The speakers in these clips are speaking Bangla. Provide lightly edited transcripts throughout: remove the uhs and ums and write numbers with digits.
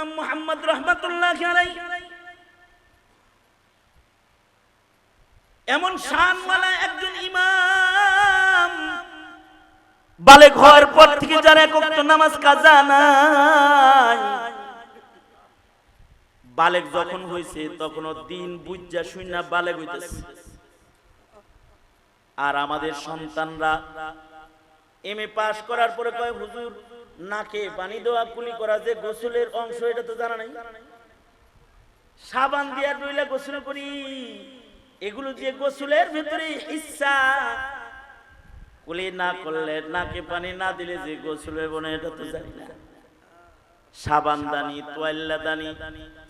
ইমাম মুহাম্মদ রাহমাতুল্লাহি আলাইহি এমন শানওয়ালা একজন ইমাম, বালেগ হওয়ার পর থেকে যারা এক ওয়াক্ত নামাজ কাজা নাই, বালেগ যখন হইছে তখন দিন বুঝা শুনা বালেগ হইতেছে। আর আমাদের সন্তানরা এমএ পাস করার পরে কয় হুজুর নাকে পানি দেওয়া কুলি করা যে গোসলের অংশ, এটা তো জানা নাই, সাবান দিয়া ডইলা গোসল করি, এগুলো যে গোসলের ভিতরে ইচ্ছা, কুলি না করলে নাকে পানি না দিলে যে গোসল হবে না, এটা তো জানি না। সাবান দানি তোয়াল্লা দানি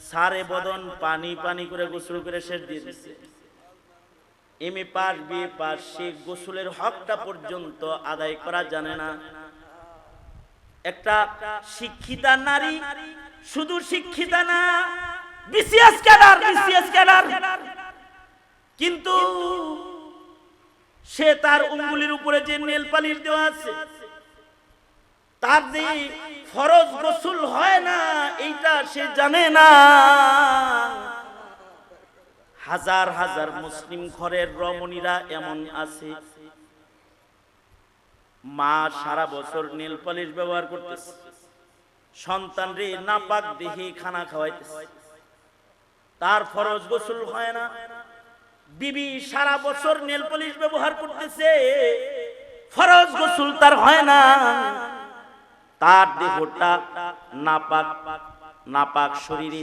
সারে বদন পানি পানি করে গোসল করে শেষ দিয়ে দিচ্ছে। এমএ পাস বিএ পাস, সে গোসলের হকটা পর্যন্ত আদায় করা জানে না। একটা শিক্ষিতা নারী, শুধু শিক্ষিতা না, বিসিএস ক্যাডার, কিন্তু সে তার আঙ্গুলের উপরে যে নেল পালিশ দেওয়া আছে, তার যে ফরজ গোসল হয় না এইটা সে জানে না। হাজার হাজার মুসলিম ঘরের রমণীরা এমন আছে, মা সারা বছর নেল পালিশ ব্যবহার করতেছে, সন্তান রে নাপাক দেহে খানা খাওয়াইতেছে, তার ফরজ গোসল হয় না। বিবি সারা বছর নেল পালিশ ব্যবহার করতেছে, ফরজ গোসল তার হয় না, তার দেহটা নাপাক, নাপাক শরীরে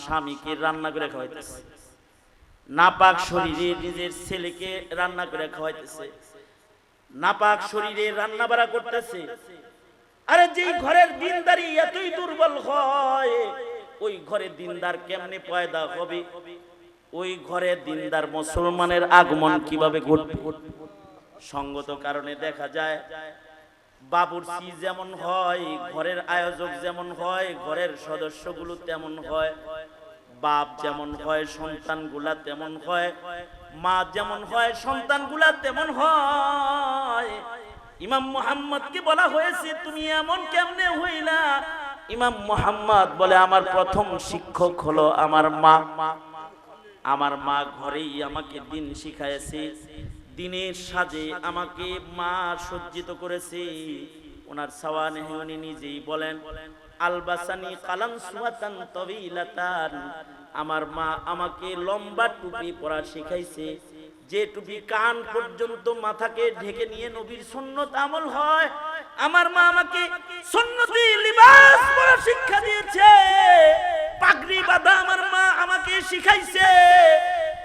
স্বামীকে রান্না করে খাওয়াইতেছে, নাপাক শরীরে নিজের ছেলেকে রান্না করে খাওয়াইতেছে, নাপাক শরীরে রান্না বাড়া করতেছে। আরে যেই ঘরের দিনদারি এতই দুর্বল হয়, ওই ঘরে দিনদার কেমনে পয়দা হবে, ওই ঘরে দিনদার মুসলমানের আগমন কিভাবে ঘটবে? সঙ্গত কারণে দেখা যায় বাবুর্চি যেমন হয়, ঘরের আয়োজক যেমন হয়, ঘরের সদস্যগুলো তেমন হয়, বাপ যেমন হয় সন্তানগুলা তেমন হয়, মা যেমন হয় সন্তানগুলা তেমন হয়। ইমাম মুহাম্মদকে বলা হয়েছে তুমি এমন কেমনে হইলা? ইমাম মুহাম্মদ বলে আমার প্রথম শিক্ষক হলো আমার মা। আমার মা ঘরেই আমাকে দিন শিখাইছে, দিনের সাজে আমাকে মা সজ্জিত করেছে। ওনার সাওয়ানে উনি নিজেই বলেন আলবাসানি কালাম সুয়াতান তাবিলাতান, আমার মা আমাকে লম্বা টুপি পরা শিখাইছে, যে টুপি কান পর্যন্ত মাথাকে ঢেকে নিয়ে নবীর সুন্নত আমল হয়। আমার মা আমাকে সুন্নতি লিবাস পরা শিক্ষা দিয়েছে, পাগড়ি বাঁধা আমার মা আমাকে শিখাইছে,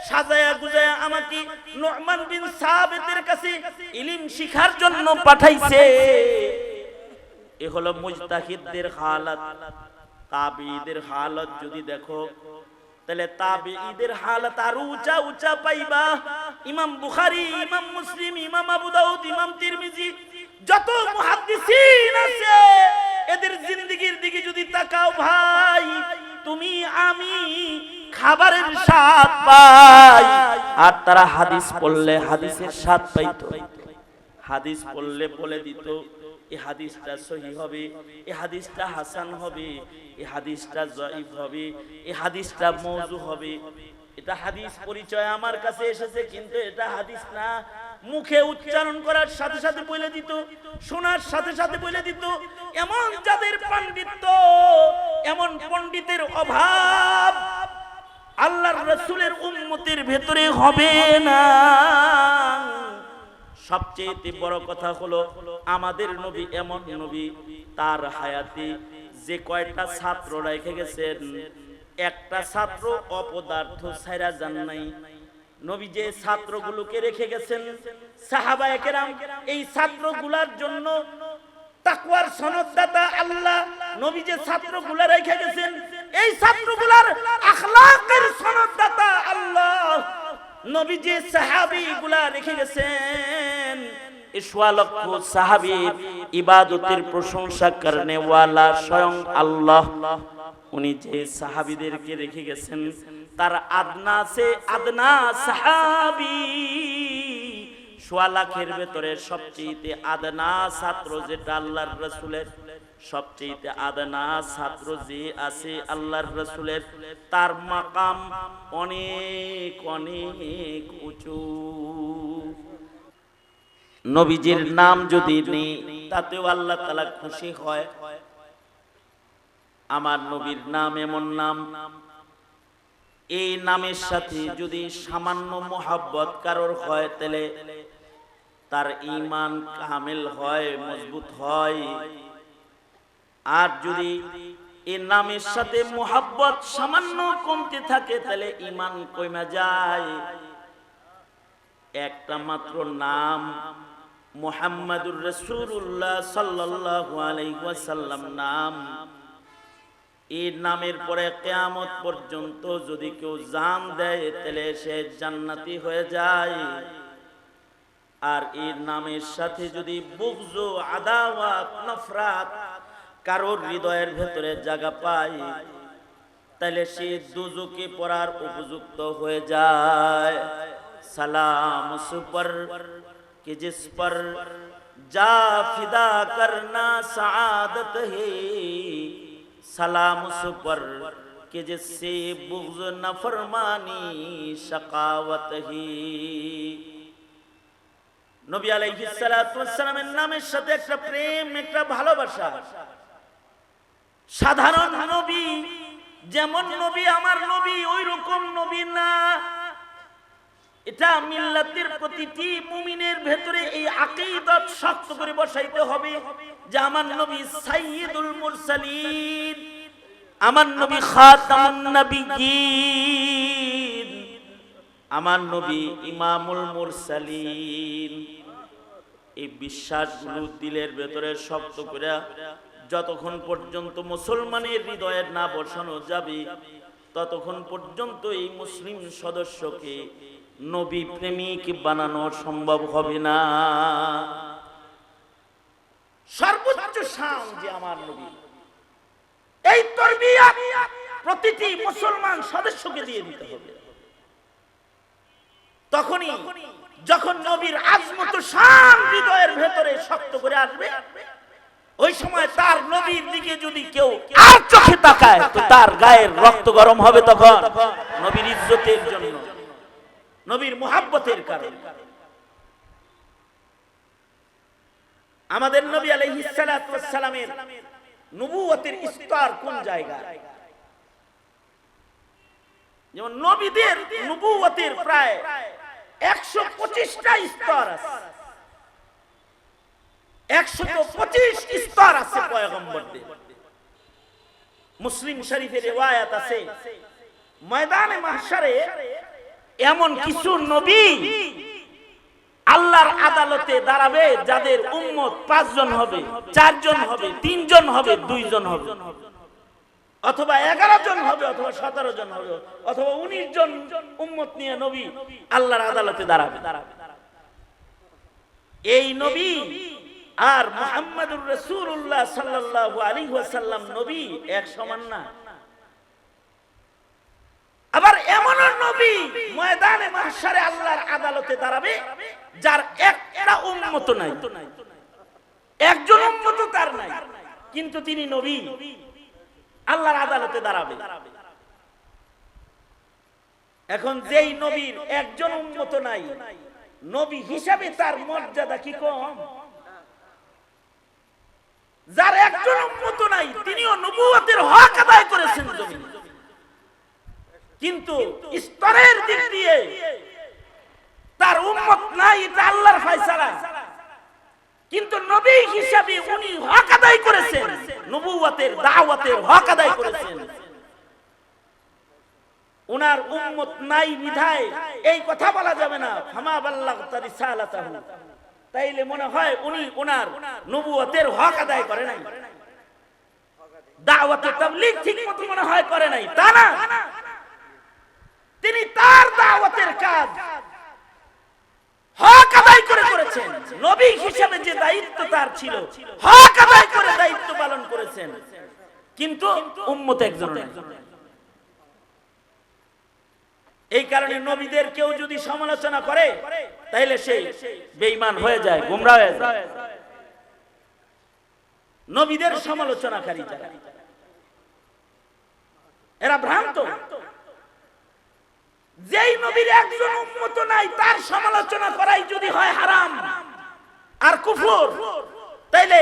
সাজায়া গুজায়া আমাকে নুমান বিন সাবিতের কাছে ইলম শিখার জন্য পাঠাইছে। এ হলো মুজতাহিদদের হালাত। তাবিঈদের হালাত যদি দেখো তাহলে তাবিঈদের হালাত আর উঁচা উঁচা পাইবা। ইমাম বুখারী, ইমাম মুসলিম, ইমাম আবু দাউদ, ইমাম তিরমিজি, যত মুহাদ্দিসিন আছে এদের জিন্দেগির দিকে যদি তাকাও ভাই, তুমি আমি খাবারের স্বাদ পাই, আর তারা হাদিস পড়লে হাদিসের স্বাদ পাইতো। হাদিস পড়লে বলে দিত এই হাদিসটা সহিহ হবে, এই হাদিসটা হাসান হবে, এই হাদিসটা যায়িফ হবে, এই হাদিসটা মওযু হবে। এটা হাদিস পরিচয় আমার কাছে এসেছে, কিন্তু এটা হাদিস না। মুখে উচ্চারণ করার সাথে সাথে বলে দিত, শোনার সাথে সাথে বলে দিত। এমন যাদের পাণ্ডিত্য, এমন পণ্ডিতের অভাব আল্লাহর রাসূলের উম্মতের ভেতরে হবে না। সবচেয়ে বড় কথা হলো আমাদের নবী এমন নবী, তার হায়াতে যে কয়টা ছাত্র রেখে গেছেন, একটা ছাত্র অপদার্থ ছাইরা যান নাই। নবী যে ছাত্রগুলোকে রেখে গেছেন সাহাবায়ে কেরাম, এই ছাত্রগুলার জন্য তাকওয়ার সনদদাতা আল্লাহ। নবী যে ছাত্রগুলা রেখে গেছেন এই ছাত্রগুলার আখলাকের সনদদাতা আল্লাহ। নবী যে সাহাবীগুলা রেখে গেছেন এই ১৬ লক্ষ সাহাবীর ইবাদতের প্রশংসা করনে ওয়ালা স্বয়ং আল্লাহ। উনি যে সাহাবীদেরকে রেখে গেছেন তার আদনা সে আদনা সাহাবী ১৬ লাখের ভেতরে সবচেয়ে আদনা ছাত্র যেটা আল্লাহর রাসূলের সবচেয়ে আদনা ছাত্র যে আছে আল্লাহর রাসূলের, তার মাকাম অনেক অনেক উঁচু। নবীজির নাম যদি নেই তাতেও আল্লাহ তাআলা খুশি হয়। আমার নবীর নাম এমন নাম, এই নামের সাথে যদি সামান্য মোহাব্বত কারোর হয় তাহলে তার ঈমান কামেল হয়, মজবুত হয়। আর যদি এই নামের সাথে মোহাব্বত সামান্য কমতে থাকে তাহলে ঈমান কমে যায়। একটা মাত্র নাম মুহাম্মাদুর রাসূলুল্লাহ সাল্লাল্লাহু আলাইহি ওয়াসাল্লাম নাম, এই নামের পরে কিয়ামত পর্যন্ত যদি কেউ জান দেয় তাহলে সে জান্নাতি হয়ে যায়। আর এই নামের সাথে যদি বুগজ, আদাওয়াত, নফরাত কারোর হৃদয়ের ভেতরে জায়গা পায় তাহলে সে দুজকে পড়ার উপযুক্ত হয়ে যায়। সালাম সুপর कि जिस पर जा फिदा करना सआदत है, सलाम उस पर कि जिससे बुग़्ज़ नफरमानी शकावत है। নবী আলাইহিস সালাতু ওয়াস সালামের নামের সাথে একটা প্রেম, একটা ভালোবাসা। সাধারণ নবী যেমন নবী আমার নবী ওই রকম নবী না। এটা মিল্লাতের প্রতিটি মুমিনের ভেতরে এই আকীদত শক্ত করে বসাইতে হবে যে আমার নবী সাইয়্যিদুল মুরসালিন, আমার নবী খাতামুন নবিয়্যিন, আমার নবী ইমামুল মুরসালিন। এই বিশ্বাসগুলো দিলের ভেতরে শক্ত করে যতক্ষণ পর্যন্ত মুসলমানের হৃদয়ে না বসানো যাবে ততক্ষণ পর্যন্ত এই মুসলিম সদস্যকে নবী প্রেমিক বানানো সম্ভব হবে না। সর্বোচ্চ শান যে আমার নবী, এই তারবিয়াত প্রতিটি মুসলমান সদস্যকে দিয়ে দিতে হবে। তখনই যখন নবীর আজমত শান হৃদয়ের ভেতরে শক্ত করে আসবে, ওই সময় তার নবীর দিকে যদি কেউ আর চোখে তাকায় তো তার গায়ের রক্ত গরম হবে। তখন নবীর ইজ্জতের জন্য, নবীর মুহাব্বতের কারণে। আমাদের নবী আলাইহিস সালাতু ওয়াস সালামের নবুয়তের স্তর কোন জায়গায়? যেমন নবীদের নবুয়তের প্রায় 125টা স্তর আছে, 125 স্তর আছে পয়গম্বরদের। মুসলিম শরীফের রিওয়ায়াত আছে ময়দানে মাহশারে এমন কিছু নবী আল্লাহর আদালতে দাঁড়াবে যাদের উম্মত 5 জন হবে, 4 জন হবে, 3 জন হবে, 2 জন হবে, অথবা 11 জন হবে, অথবা 17 জন হবে, অথবা 19 জন উম্মত নিয়ে নবী আল্লাহর আদালতে দাঁড়াবে। এই নবী আর মুহাম্মাদুর রাসূলুল্লাহ সাল্লাল্লাহু আলাইহি ওয়াসাল্লাম নবী এক সমান না। আবার এমন নবী ময়দানে মাহশারে আল্লাহর আদালতে দাঁড়াবে যার একটা উম্মত নাই, একজন উম্মত তার নাই, কিন্তু তিনি নবী, আল্লাহর আদালতে দাঁড়াবে। এখন যেই নবীর একজন উম্মত নাই, নবী হিসাবে তার মর্যাদা কি কম? যার একজন উম্মত নাই তিনিও নবুয়তের হক আদায় করেছেন জমিনে, কিন্তু স্তরের দিক দিয়ে তার উম্মত নাই, এটা আল্লাহর ফয়সালা। কিন্তু নবী হিসাবে উনি হক আদায় করেছেন, নবুয়তের দাওয়াতের হক আদায় করেছেন। উনার উম্মত নাই বিধায় এই কথা বলা যাবে না ফামা বাল্লাগতা রিসালাতাহু, তাইলে মনে হয় উনি উনার নবুয়তের হক আদায় করে নাই, দাওয়াতে তাবলীগ ঠিকমতো মনে হয় করে নাই। তা না, তিনি তার দাওয়াতের কাজ হক আদায় করে করেছেন। নবী হিসেবে যে দায়িত্ব তার ছিল হক আদায় করে দায়িত্ব পালন করেছেন, কিন্তু উম্মত একজন নাই। এই কারণে নবীদের কেউ যদি সমালোচনা করে তাহলে সে বেঈমান হয়ে যায়, গোমরা হয়ে যায়। নবীদের সমালোচনাকারী যারা, এরা ভ্রান্ত। যেই নবীর একজন উম্মত নাই তার সমালোচনা করাই যদি হয় হারাম আর কুফর, তাইলে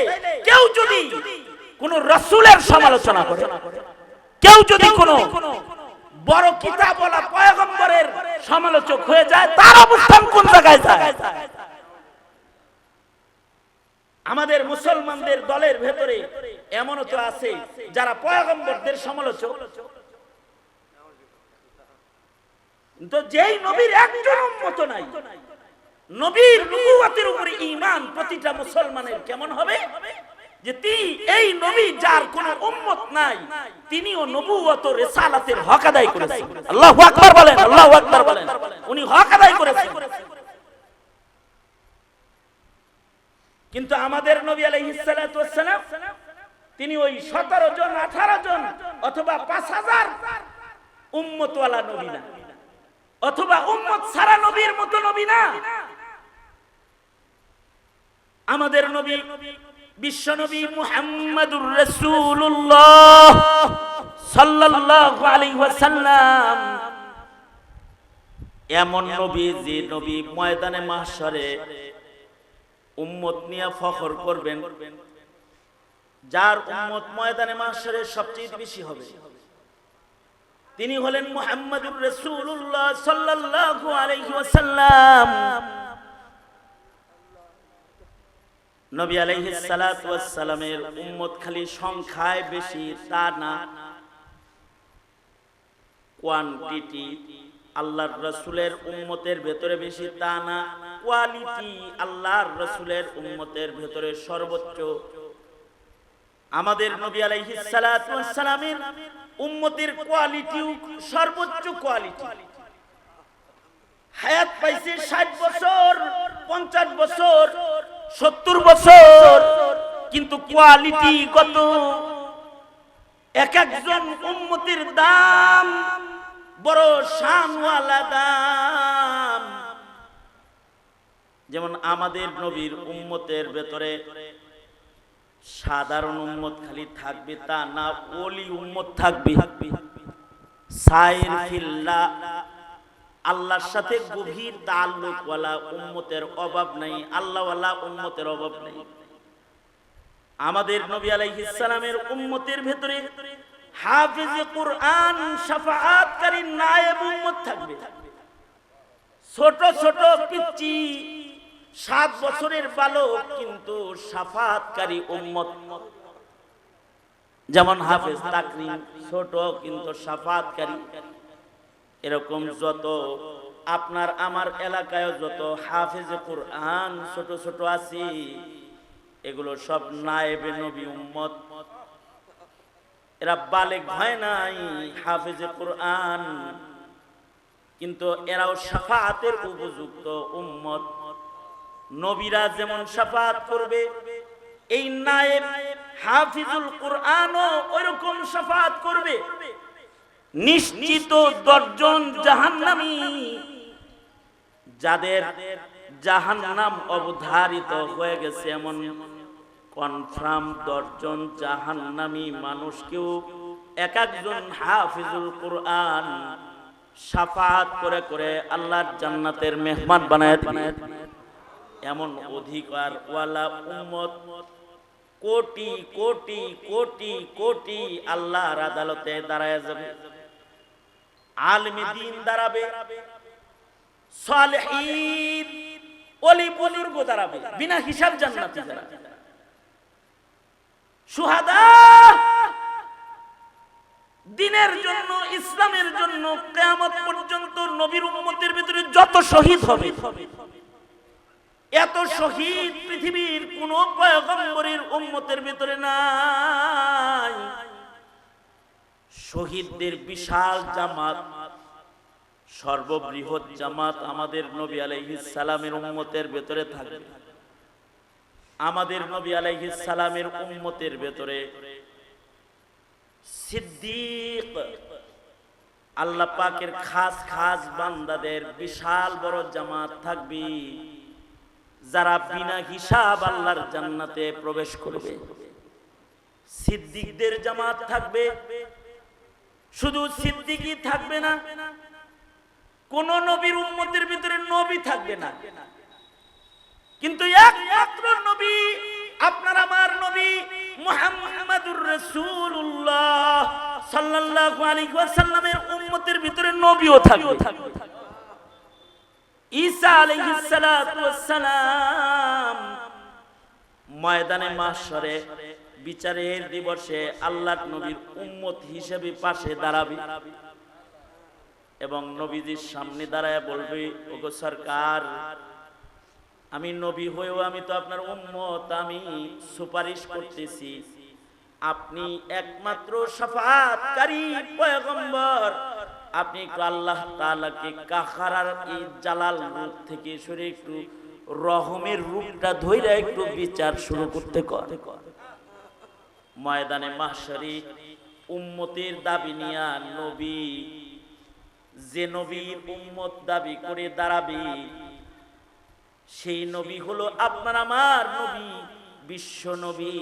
কেউ যদি কোন রাসূলের সমালোচনা করে, কেউ যদি কোন বড় কিতাবওয়ালা পয়গম্বরের সমালোচক হয়ে যায়, তার অবস্থান কোন জায়গায় যায়? আমাদের মুসলমানদের দলের ভেতরে এমনও তো আছে যারা পয়গম্বরদের সমালোচক, কিন্তু যেই নবীর একজন উম্মত নাই, নবীর নবুয়তের উপরে ঈমান প্রতিটা মুসলমানের কেমন হবে যে এই নবী যার কোনো উম্মত নাই, তিনিও নবুয়ত ও রিসালাতের হক আদায় করেছেন। আল্লাহু আকবার বলেন, আল্লাহু আকবার বলেন। উনি হক আদায় করেছেন। কিন্তু আমাদের নবী আলাইহিস সালাতু ওয়াস সালাম তিনি ওই 17 জন 18 জন অথবা 5000 উম্মত ওয়ালা নবী না, অথবা উম্মত সারা নবীর মতো নবী না। আমাদের নবী বিশ্ব নবী মুহাম্মাদুর রাসূলুল্লাহ সাল্লাল্লাহু আলাইহি ওয়াসাল্লাম এমন নবী যে নবী ময়দানে মাহশরে উম্মত নিয়ে ফখর করবেন, যার উম্মত ময়দানে মাহশরে সবচেয়ে বেশি হবে, তিনি হলেন মুহাম্মাদুর রাসূলুল্লাহ সাল্লাল্লাহু আলাইহি ওয়াসাল্লাম। নবী আলাইহিস সালাতু ওয়াস সালামের উম্মত খালি সংখ্যায় বেশি তা না, কোয়ান্টিটি আল্লাহর রাসূলের উম্মতের ভেতরে বেশি তা না, কোয়ালিটি আল্লাহর রাসূলের উম্মতের ভেতরে সর্বোচ্চ। আমাদের নবী আলাইহিস সালাতু ওয়াস সালামের উম্মতের কোয়ালিটিও সর্বোচ্চ কোয়ালিটি। হায়াত পাইছে 60 বছর, 50 বছর, 70 বছর, কিন্তু কোয়ালিটি কত? এক একজন উম্মতের দাম বড় শানওয়ালা দাম। যেমন আমাদের নবীর উম্মতের ভেতরে সাধারণ উম্মত খালি থাকবে তা না, ওলি উম্মত থাকবে, সাইর ফিল্লাহ, আল্লাহর সাথে গভীর তাআল্লুক ওয়ালা উম্মতের অভাব নাই, আল্লাহ ওয়ালা উম্মতের অভাব নাই। আমাদের নবী আলাইহিস সালামের উম্মতের ভেতরে হাফেজে কুরআন, শাফাআতকারী নায়েব উম্মত থাকবে, ছোট ছোট পিচ্চি 7 বছরের বালক কিন্তু শাফাআতকারী উম্মত। যেমন হাফেজ তাকরিম ছোট কিন্তু শাফাআতকারী। এরকম যত আপনার আমার এলাকায় যত হাফেজে কুরআন ছোট ছোট আছে, এগুলো সব নায়েবে নবী উম্মত। এরা বালেগ হয় নাই, হাফেজে কুরআন, কিন্তু এরাও শাফাআতের উপযুক্ত উম্মত। নবীরা যেমন শাফাআত করবে, এই নায়েব হাফিজুল কুরআনও ওইরকম শাফাআত করবে। নিশ্চিত 10 জন জাহান্নামী, যাদের জাহান্নাম অবধারিত হয়ে গেছে, এমন কনফার্ম 10 জন জাহান্নামী মানুষকেও এক একজন হাফিজুল কুরআন শাফাআত করে করে আল্লাহর জান্নাতের মেহমান বানায় দিবেন। এমন অধিকার ওয়ালা উম্মত কোটি কোটি কোটি কোটি আল্লাহর আদালতে দাঁড়ায় যাবে, আলেমে দ্বীন দাঁড়াবে, সালেহীন ওলি বুজুর্গ দাঁড়াবে, বিনা হিসাব জান্নাতি যারা, শুহাদা দ্বীনের জন্য, ইসলামের জন্য কিয়ামত পর্যন্ত নবীর উম্মতের ভিতরে যত শহীদ হবে, এত শহীদ পৃথিবীর কোন পয়গম্বরের উম্মতের ভিতরে নাই। শহীদদের বিশাল জামাত, সর্ববৃহৎ জামাত আমাদের নবী আলাইহিস সালামের উম্মতের ভিতরে থাকবে। আমাদের নবী আলাইহিস সালামের উম্মতের ভিতরে সিদ্দিক, আল্লাহ পাকের খাস খাস বান্দাদের বিশাল বড় জামাত থাকবে, যারা বিনা হিসাব আল্লাহর জান্নাতে প্রবেশ করবে। সিদ্দিকদের জামাত থাকবে। শুধু সিদ্দিকই থাকবে না, কোন নবীর উম্মতের ভিতরে নবী থাকবে না, কিন্তু একমাত্র নবী আপনার আমার নবী মুহাম্মাদুর রাসূলুল্লাহ সাল্লাল্লাহু আলাইহি ওয়াসাল্লামের উম্মতের ভিতরে নবীও থাকবে। ঈসা আলাইহিস সালাতু ওয়াস সালাম ময়দানে মাহশরে বিচারের দিবসে আল্লাহর নবীর উম্মত হিসেবে পাশে দাঁড়াবে এবং নবীজির সামনে দাঁড়ায় বলবে, ওগো সরকার, আমি নবী হয়েও আমি তো আপনার উম্মত, আমি সুপারিশ করতেছি, আপনি একমাত্র শাফাআতকারী পয়গম্বর, আপনি একটু আল্লাহ তাআলাকে কাহারার এই জালাল রূপ থেকে সরে একটু রহমের রূপটা ধইরা একটু বিচার শুরু করতে কর। ময়দানে মাহশরে উম্মতের দাবি নিয়া নবী, যে নবীর উম্মত দাবি করে দাঁড়াবে সেই নবী হলো আপনার আমার নবী, বিশ্ব নবী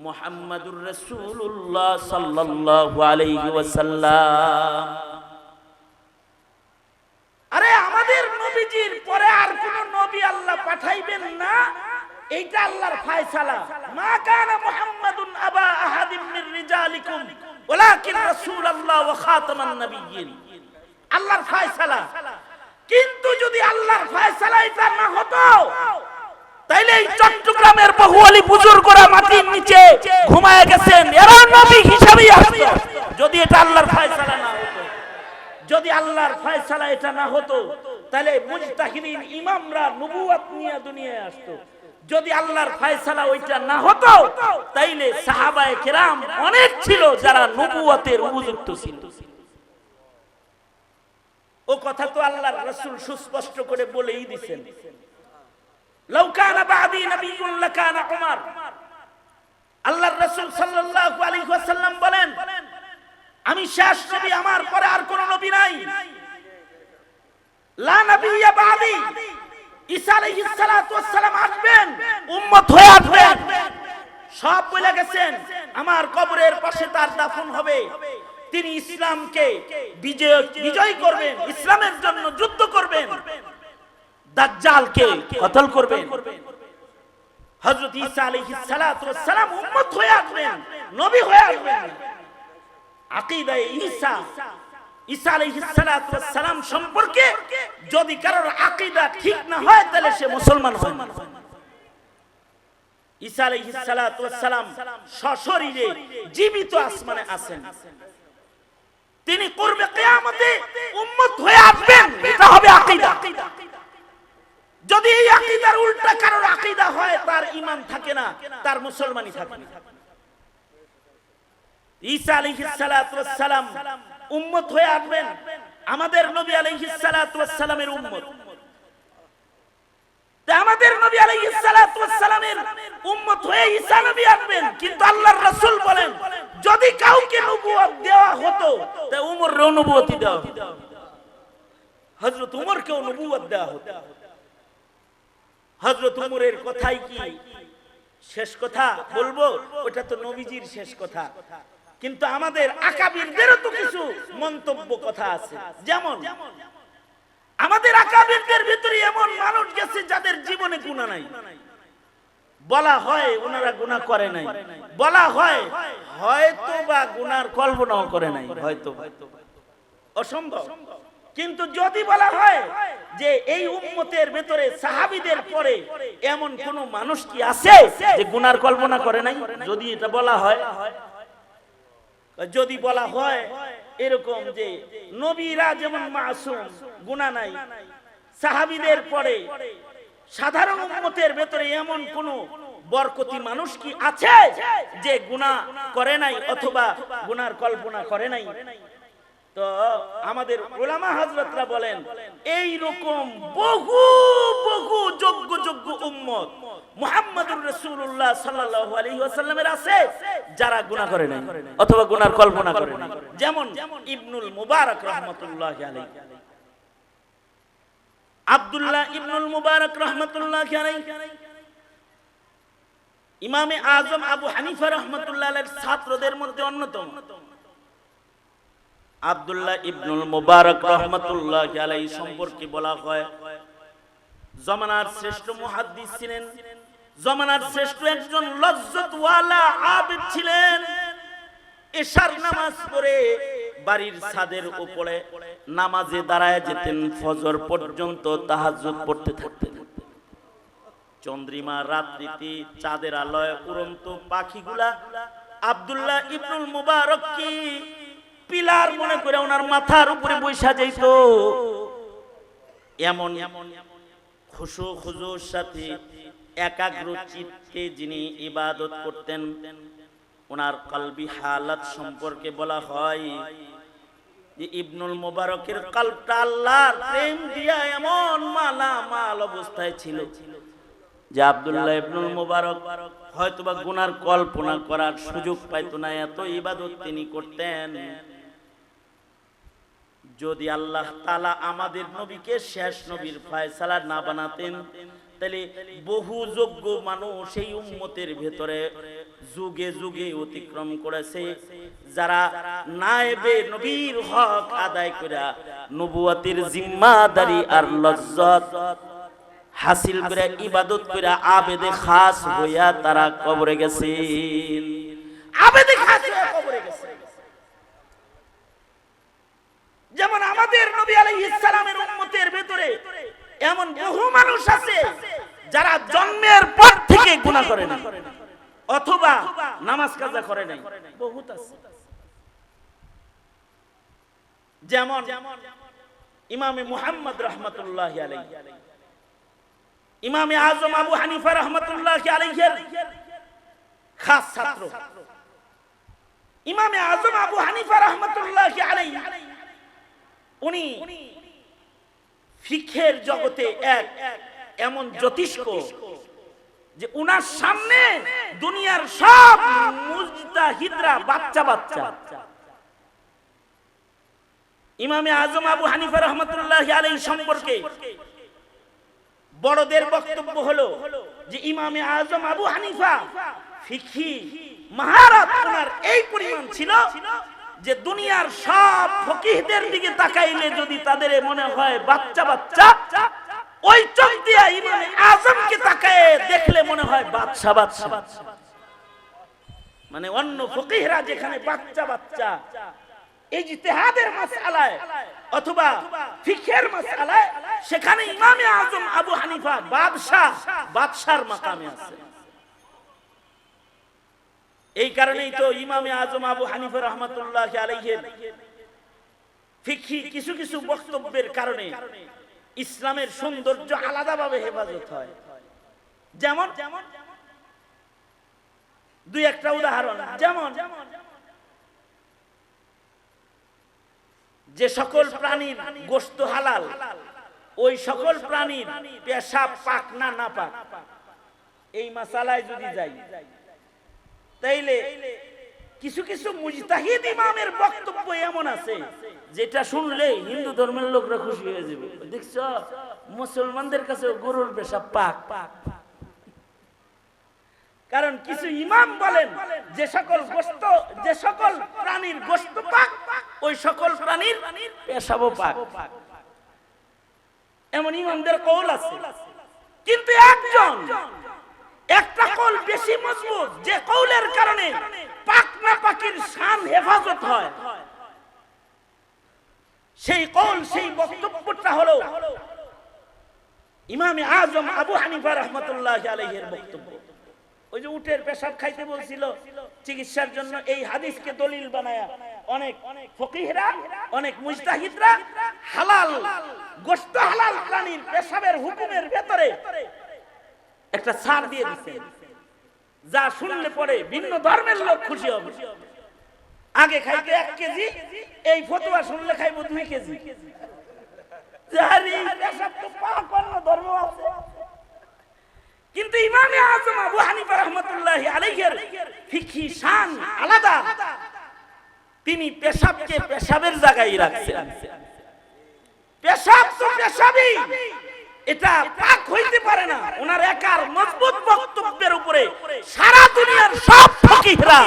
মুহাম্মাদুর রাসূলুল্লাহ সাল্লাল্লাহু আলাইহি ওয়াসাল্লাম। আরে আমাদের নবীজির পরে আর কোন নবী আল্লাহ পাঠাইবেন না, এইটা আল্লাহর ফয়সালা। মা কানা মুহাম্মাদুন আবা আহাদিম মির রিজালিকুম ওয়ালাকিন রাসূলুল্লাহ ওয়া খাতামান নাবিয়্যিন, আল্লাহর ফয়সালা। কিন্তু যদি আল্লাহর ফয়সালা এটা না হতো তাইলে এই চট্টগ্রামের বহু ওলি বুজুর্গরা মাটির নিচে ঘুমায় গেছেন, এরা নবী হিসেবেই আসতো। যদি এটা আল্লাহর ফয়সালা না হতো, যদি আল্লাহর ফয়সালা এটা না হতো তাহলে মুজতাহিদিন ইমামরা নবুয়ত নিয়ে দুনিয়ায় আসতো। যদি আল্লাহর ফয়সালা ওইটা না হতো তাইলে সাহাবায়ে কেরাম অনেক ছিল যারা নবুয়তের উপযুক্ত ছিল। ও কথা তো আল্লাহর রাসূল সুস্পষ্ট করে বলেই দিয়েছেন, লাউ কানা বাদি নবিয়্যুন লাকানা উমর। আল্লাহর রাসূল সাল্লাল্লাহু আলাইহি ওয়াসাল্লাম বলেন, আমি শেষ নবী, আমার পরে আর কোন নবী নাই। লা নবিয়্যা বাদি, ঈসা আলাইহিস সালাতু ওয়াস সালাম আসবেন, উম্মত হয়ে আসবেন, সব বলে গেছেন, আমার কবরের পাশে তার দাফন হবে, তিনি ইসলামকে বিজয় করবেন, ইসলামের জন্য যুদ্ধ করবেন, দাজ্জালকে কতল করবেন। হযরত ঈসা আলাইহিস সালাতু ওয়াস সালাম উম্মত হয়ে আসবেন, নবী হয়ে আসবেন। আকীদায়ে ঈসা আলাইহিস সালাতু ওয়াস সালাম সম্পর্কে যদি কারোর আকীদা ঠিক না হয় তাহলে সে মুসলমান হয় না। ঈসা আলাইহিস সালাতু ওয়াস সালাম সশরীরে জীবিত আসমানে আছেন, তিনি করবে কিয়ামতে উম্মত হয়ে আসবেন, এটা হবে আকীদা। যদি এই আকীদার উল্টা কারোর আকীদা হয় তার ঈমান থাকে না, তার মুসলমানই থাকে না। ঈসা আলাইহিস সালাতু ওয়াস সালাম উম্মত হয়ে আসবেন, আমাদের নবী আলাইহিস সালাতু ওয়াস সালামের উম্মত। তা আমাদের নবী আলাইহিস সালাতু ওয়াস সালামের উম্মত হয়ে ঈসা নবী আসবেন, কিন্তু আল্লাহর রাসূল বলেন যদি কাউকে নবুয়ত দেওয়া হতো তা উমরের নবুয়ত দেওয়া হতো, হযরত উমরকেও নবুয়ত দেওয়া হতো। হযরত উমরের কথাই কি শেষ কথা বলবো? ওটা তো নবীজির শেষ কথা, কিন্তু আমাদের আকাবিরদেরও তো কিছু মন্তব্য কথা আছে। যেমন আমাদের আকাবিরদের ভিতরে এমন মানুষ গেছে যাদের জীবনে গুনাহ নাই, বলা হয় ওনারা গুনাহ করে নাই, বলা হয় হয়তো বা গুনার কল্পনাও করে নাই, হয়তো অসম্ভব। কিন্তু যদি বলা হয় যে এই উম্মতের ভিতরে সাহাবীদের পরে এমন কোন মানুষ কি আছে যে গুনার কল্পনা করে নাই, যদি এটা বলা হয়, যদি বলা হয় এরকম যে নবীরা যেমন মাসুম, গুনাহ নাই, সাহাবীদের পরে সাধারণ উম্মতের ভিতরে এমন কোন বরকতি মানুষ কি আছে যে গুনাহ করে নাই অথবা গুনার কল্পনা করে নাই, তো আমাদের উলামা হযরতরা বলেন এই রকম বহু বহু যোগ্য যোগ্য উম্মত মুহাম্মাদুর রাসূলুল্লাহ সাল্লাল্লাহু আলাইহি ওয়াসাল্লামের আছে যারা গুনাহ করে নাই অথবা গুনার কল্পনা করে নাই। যেমন ইবনুল মুবারক রাহমাতুল্লাহি আলাইহি, আব্দুল্লাহ ইবনুল মুবারক রাহমাতুল্লাহি আলাইহি, ইমামে আজম আবু হানিফা রাহমাতুল্লাহ আলাইহির ছাত্রদের মধ্যে অন্যতম আব্দুল্লাহ ইবনুল মুবারক রাহমাতুল্লাহি আলাইহি সম্পর্কে বলা হয় জামানার শ্রেষ্ঠ মুহাদ্দিস ছিলেন, জামানার শ্রেষ্ঠ একজন লজ্জতওয়ালা আবিদ ছিলেন। এশার নামাজ পড়ে বাড়ির ছাদের উপরে নামাজে দাঁড়ায় যেতেন, ফজর পর্যন্ত তাহাজ্জুদ পড়তে থাকতেন। চন্দ্রিমা রাত্রিতে চাঁদের আলোয় উড়ন্ত পাখিগুলা আব্দুল্লাহ ইবনুল মুবারক কি পিলার মনে করে ওনার মাথার উপরে বৈশা যাইত। এমন খুশু খুজুর সাথে একাগ্র চিত্তে যিনি ইবাদত করতেন, ওনার কলবি হালাত সম্পর্কে বলা হয় যে ইবনুল মুবারকের কলবটা আল্লাহর প্রেম দিয়া এমন মালামাল অবস্থায় ছিল যে আব্দুল্লাহ ইবনুল মুবারক হয়তোবা গুনার কল্পনা করার সুযোগ পাইতো না, এত ইবাদত তিনি করতেন। যদি আল্লাহ তাআলা আমাদের নবীকে শেষ নবীর ফয়সালা না বানাতেন, তাহলে বহু যোগ্য মানুষ এই উম্মতের ভেতরে যুগে যুগে অতিক্রম করেছে, যারা নায়েবে নবীর হক আদায় করে নবুয়তের জিম্মাদারি আর লজ্জত হাসিল করে ইবাদত করে আবেদে খাস হইয়া তারা কবরে গেছে, আবেদে খাস হইয়া কবরে গেছে। যেমন আমাদের নবী আলাইহিস সালামের উম্মতের ভেতরে এমন বহু মানুষ আছে যারা জন্মের পর থেকে গুনাহ করে না অথবা নামাজ কাজা করে নাই, বহুত আছে। যেমন ইমামে মুহাম্মদ রাহমাতুল্লাহি আলাইহি, ইমামে আজম আবু হানিফা রাহমাতুল্লাহি আলাইহির খাস ছাত্র ইমামে আজম আবু হানিফা রাহমাতুল্লাহি আলাইহি, উনি ফিকহের জগতে এক এমন জ্যোতিষ্ক যে উনার সামনে দুনিয়ার সব মুজতাহিদরা বাচ্চা বাচ্চা। ইমামে আজম আবু হানিফা রাহমাতুল্লাহি আলাইহি সম্পর্কে বড়দের বক্তব্য হলো যে ইমামে আজম আবু হানিফা ফিকহি মাহারাত ওনার এই পরিমাণ ছিল যে দুনিয়ার সব ফকিহদের দিকে তাকাইলে যদি তাদের মনে হয় বাচ্চা বাচ্চা, ওই চোখ দিয়ে ইমামে আজমকে তাকায় দেখলে মনে হয় বাচ্চা বাচ্চা। মানে অন্য ফকিহরা যেখানে বাচ্চা বাচ্চা ইজতিহাদের মাসআলায় অথবা ফিকহের মাসআলায়, সেখানে ইমামে আজম আবু হানিফা বাদশার মাকামে আছে। এই কারণেই তো ইমামে আজম আবু হানিফা রাহমাতুল্লাহি আলাইহির ফিকহি কিছু কিছু বক্তব্যের কারণে ইসলামের সৌন্দর্য আলাদাভাবে হেফাজত হয়। যেমন দুই একটা উদাহরণ, যেমন যে সকল প্রাণীর গোশত হালাল, ওই সকল প্রাণীর পেশাব পাক না নাপাক, এই মাসালায় যদি যাই তাইলে কিছু কিছু মুজতাহিদ ইমামের বক্তব্য এমন আছে যেটা শুনলে হিন্দু ধর্মের লোকরা খুশি হয়ে যাবে। দেখছো মুসলমানদের কাছে গরুর পেশাব পাক, কারণ কিছু ইমাম বলেন যে সকল প্রাণীর গোশত পাক, ওই সকল প্রাণীর পেশাবও পাক। এমন ইমামদের কওল আছে, কিন্তু একটা কওল বেশি মজবুত, যে কওলের কারণে পাক না পাকের শান হেফাজত হয়। সেই কওল, সেই বক্তব্যটা হলো ইমামে আজম আবু হানিফা রাহমাতুল্লাহি আলাইহির বক্তব্য। ওই যে উটের পেশাব খাইতে বলছিল চিকিৎসার জন্য, এই হাদিসকে দলিল বানায়া অনেক ফকিহরা, অনেক মুজতাহিদরা হালাল গোশত হালাল প্রাণীর পেশাবের হুকুমের ভেতরে একটা ছাড় দিয়ে দিয়েছেন, যা শুনলে পরে ভিন্ন ধর্মের লোক খুশি হবে। আগে খাইতে 1 কেজি, এই ফতোয়া শুনলে খাইবো 2 কেজি। কিন্তু ইমামে আজম আবু হানিফা রাহমাতুল্লাহি আলাইহির ফিকহি শান আলাদা, তিনি পেশাবকে পেশাবের জায়গায় রাখছেন। পেশাব তো পেশাবই, এটা পাক হইতে পারে না। ওনার একার মজবুত বক্তব্যের উপরে সারা দুনিয়ার সব ফকিহরা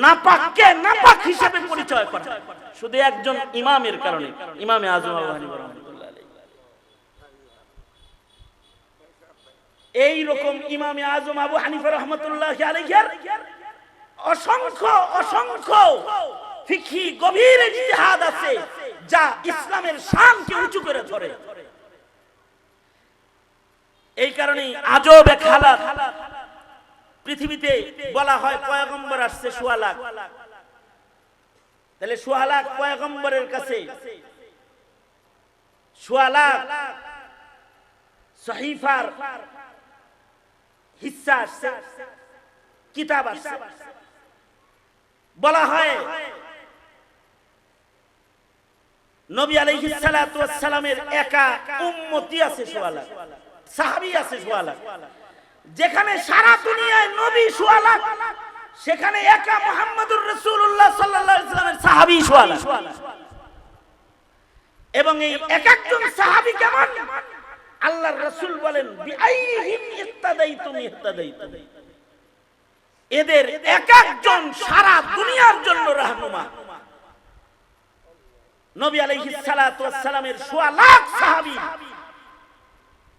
নাপাককে নাপাক হিসেবে পরিচয় করে, শুধু একজন ইমামের কারণে, ইমামে আজম আবু হানিফা রাহমাতুল্লাহ আলাইহি। এই রকম ইমামে আজম আবু হানিফা রাহমাতুল্লাহ আলাইহির অসংখ্য অসংখ্য ফিকহি গভীর ইজতিহাদ আছে যা ইসলামের শানকে উঁচু করে ধরে। এই কারণে আজব এক হালাত পৃথিবীতে বলা হয় পয়গম্বর আসছে ১৬ লাখ, তাহলে ১৬ লাখ পয়গম্বরের কাছে ১৬ লাখ সহিফার হিস্সা আসছে, কিতাব আসছে। বলা হয় নবী আলাইহিস সালাতু ওয়াস সালামের একা উম্মতি আছে ১৬ লাখ, সাহাবী আছে ১৬ লাখ। যেখানে সারা দুনিয়ায় নবী ১৬ লাখ, সেখানে একা মুহাম্মদুর রাসূলুল্লাহ সাল্লাল্লাহু আলাইহি ওয়াসাল্লামের সাহাবী ১৬ লাখ। এবং এই এক একজন সাহাবী কেমন, আল্লাহর রাসূল বলেন বিআইহিম ইক্তাদাইতুম ইহতাদাইতুম, এদের এক একজন সারা দুনিয়ার জন্য রাহনুমা। নবী আলাইহিস সালাতু ওয়াস সালামের ১৬ লাখ সাহাবী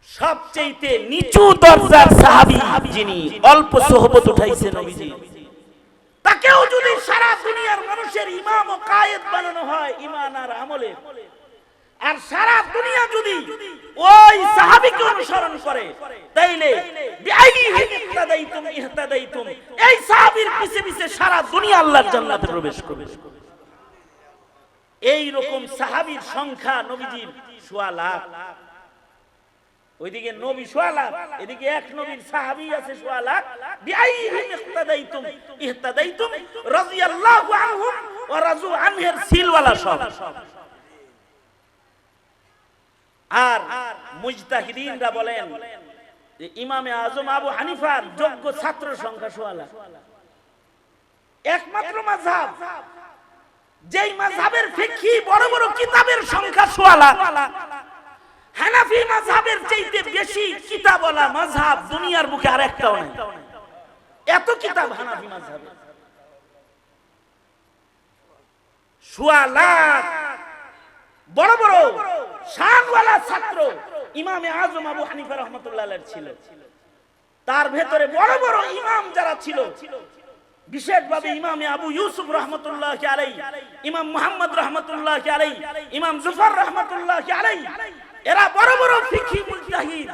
সবচেয়ে নিচু দরজার সাহাবী যিনি অল্প সোহবত উঠাইছে নবীজি, তাকেও যদি সারা দুনিয়ার মানুষের ইমাম ও কায়েদ বানানো হয় ঈমান আর আমলে, আর সারা দুনিয়া যদি ওই সাহাবীকে অনুসরণ করে, তাইলে বিআইহিম ইক্তাদাইতুম ইহতাদাইতুম, এই সাহাবীর পিছে পিছে সারা দুনিয়া আল্লাহর জান্নাতে প্রবেশ করবে। এই রকম সাহাবীর সংখ্যা নবীজির ১৬ লাখ। ওইদিকে নবী ১৬ লাখ, এদিকে এক নবীর সাহাবী আছে ১৬ লাখ। বিআইহিম ইক্তাদাইতুম ইহতাদাইতুম রাদিয়াল্লাহু আনহুম ওয়া রাযু আনহুর সিলওয়ালা সব। আর মুজতাহিদিনরা বলেন যে ইমামে আজম আবু হানিফার যোগ্য ছাত্র সংখ্যা ১৬ লাখ। একমাত্র মাযহাব যেই মাযহাবের ফিকহি বড় বড় কিতাবের সংখ্যা ১৬ লাখ। হানাফি মাযহাবের চাইতে বেশি কিতাবওয়ালা মাযহাব দুনিয়ার বুকে আরেকটাও নাই। এত কিতাব হানাফি মাযহাবে। ১৬ লাখ বড় বড় শানওয়ালা ছাত্র ইমামে আজম আবু হানিফা রাহমাতুল্লাহ আলাইহি ছিল। তার ভেতরে বড় বড় ইমাম যারা ছিল, বিশেষভাবে ইমামে আবু ইউসুফ রাহমাতুল্লাহি আলাইহি, ইমাম মুহাম্মদ রাহমাতুল্লাহি আলাইহি, ইমাম জুফর রাহমাতুল্লাহি আলাইহি, এরা বড় বড় ফিকহি মুজতাহিদ,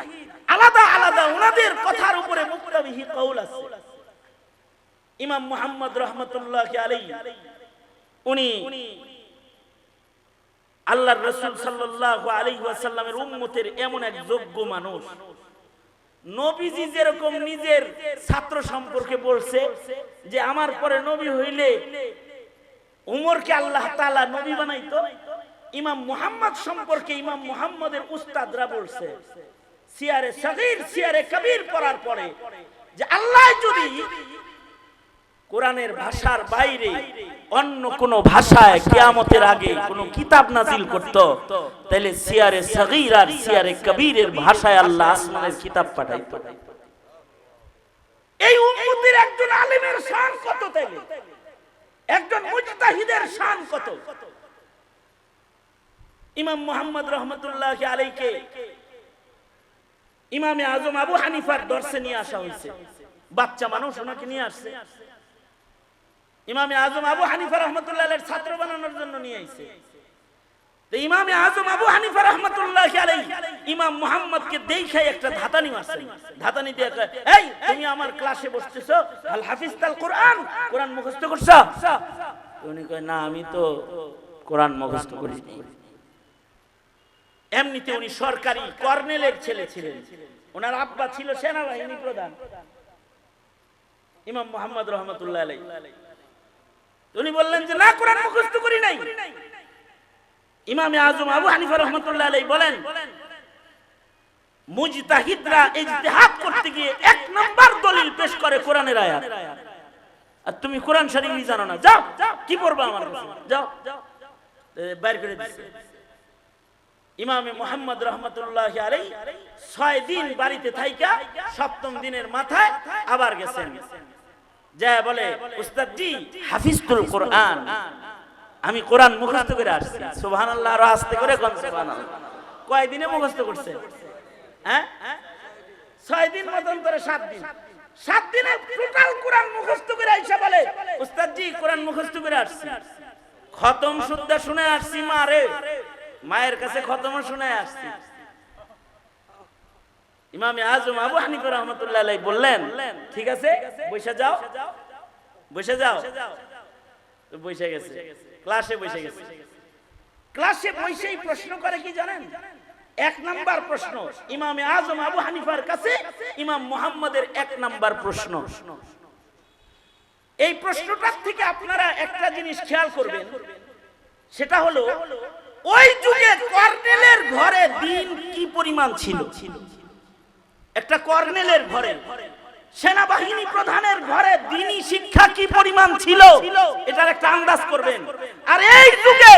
আলাদা আলাদা ওনাদের কথার উপরে মুক্তাবিহি কওল আছে। ইমাম মুহাম্মদ রাহমাতুল্লাহি আলাইহি উনি আল্লাহর রাসূল সাল্লাল্লাহু আলাইহি ওয়াসাল্লামের উম্মতের এমন এক যোগ্য মানুষ। নবীজি যেরকম নিজের ছাত্র সম্পর্কে বলছে যে আমার পরে নবী হইলে উমরকে আল্লাহ তাআলা নবী বানাইতো, ইমাম মুহাম্মদ সম্পর্কে ইমাম মুহাম্মদের উস্তাদরা বলছে সিয়ারে সগীর সিয়ারে কবির পড়ার পরে যে আল্লাহ যদি কোরআনের ভাষার বাইরে অন্য কোন ভাষায় কিয়ামতের আগে কোন কিতাব নাজিল করত, তাহলে সিয়ারে সগীর আর সিয়ারে কবিরের ভাষায় আল্লাহ আসমানের কিতাব পাঠাইতো। এই উম্মতের একজন আলেমের শান কত, তাইলে একজন মুজতাহিদের শান কত। ইমাম মুহাম্মদ রাহমাতুল্লাহি আলাইহিকে ইমামে আজম আবু হানিফার দরসে নিয়ে আসা হয়েছে, বাচ্চা মানুষ ওনাকে নিয়ে আসছে। ইমামে আজম আবু হানিফা রাহমাতুল্লাহ আলাইহির ছাত্র বানানোর জন্য নিয়ে আইছে। তো ইমামে আজম আবু হানিফা রাহমাতুল্লাহি আলাইহি ইমাম মুহাম্মদকে দেখাই একটা ধাতানি মারছেন। ধাতানি দিয়ে কয়, এই তুমি আমার ক্লাসে বসতেছো, আল হাফিজতাল কোরআন, কোরআন মুখস্থ করছো? উনি কয় না, আমি তো কোরআন মুখস্থ করিনি। এমনিতে উনি সরকারি কর্নেলের ছেলে ছিলেন, ওনার আব্বা ছিল সেনাবাহিনী প্রধান ইমাম মুহাম্মদ রাহমাতুল্লাহ আলাইহি। উনি বললেন যে না, কোরআন মুখস্থ করি নাই। ইমামে আজম আবু হানিফা রাহমাতুল্লাহ আলাইহি বলেন মুজতাহিদরা ইজতিহাদ করতে গিয়ে এক নাম্বার দলিল পেশ করে কোরআনের আয়াত, আর তুমি কোরআন শরীফই জানো না, যাও কি পড়বা আমার কাছে, যাও বাইর করে দিছে। ইমামে মুহাম্মদ রাহমাতুল্লাহি আলাইহি 6 দিন বাড়িতে থাইকা 7ম দিনের মাথায় আবার গেছেন, যা বলে উস্তাদ জি হাফিজতুল কোরআন, আমি কোরআন মুখস্থ করে আসছি। সুবহানাল্লাহ, আর আস্তে করে কোন সুবহানাল্লাহ। কয় দিনে মুখস্থ করছে? হ্যাঁ 6 দিন মতান্তরে 7 দিন, 7 দিনে টোটাল কোরআন মুখস্থ করে আইসা বলে উস্তাদ জি কোরআন মুখস্থ করে আসছি। খতম শুদ্ধ শুনে আসছি মারে, মায়ের কাছে খতম শুনে আসছি। ইমামে আজম আবু হানিফা রাহমাতুল্লাহ আলাইহি বললেন ঠিক আছে বসে যাও, বসে যাও। তো বসে গেছে, ক্লাসে বসে গেছে। ক্লাসে বসেই প্রশ্ন করে কি জানেন? 1 নাম্বার প্রশ্ন ইমামে আজম আবু হানিফার কাছে ইমাম মুহাম্মাদের 1 নাম্বার প্রশ্ন। এই প্রশ্নটার থেকে আপনারা একটা জিনিস খেয়াল করবেন, সেটা হলো ওই যুগে কর্নেলের ঘরে দিন কি পরিমাণ ছিল। একটা কর্নেলের ঘরে, সেনাবাহিনী প্রধানের ঘরে দ্বীনি শিক্ষা কি পরিমাণ ছিল, এটার একটা আন্দাজ করবেন। আর এই যুগে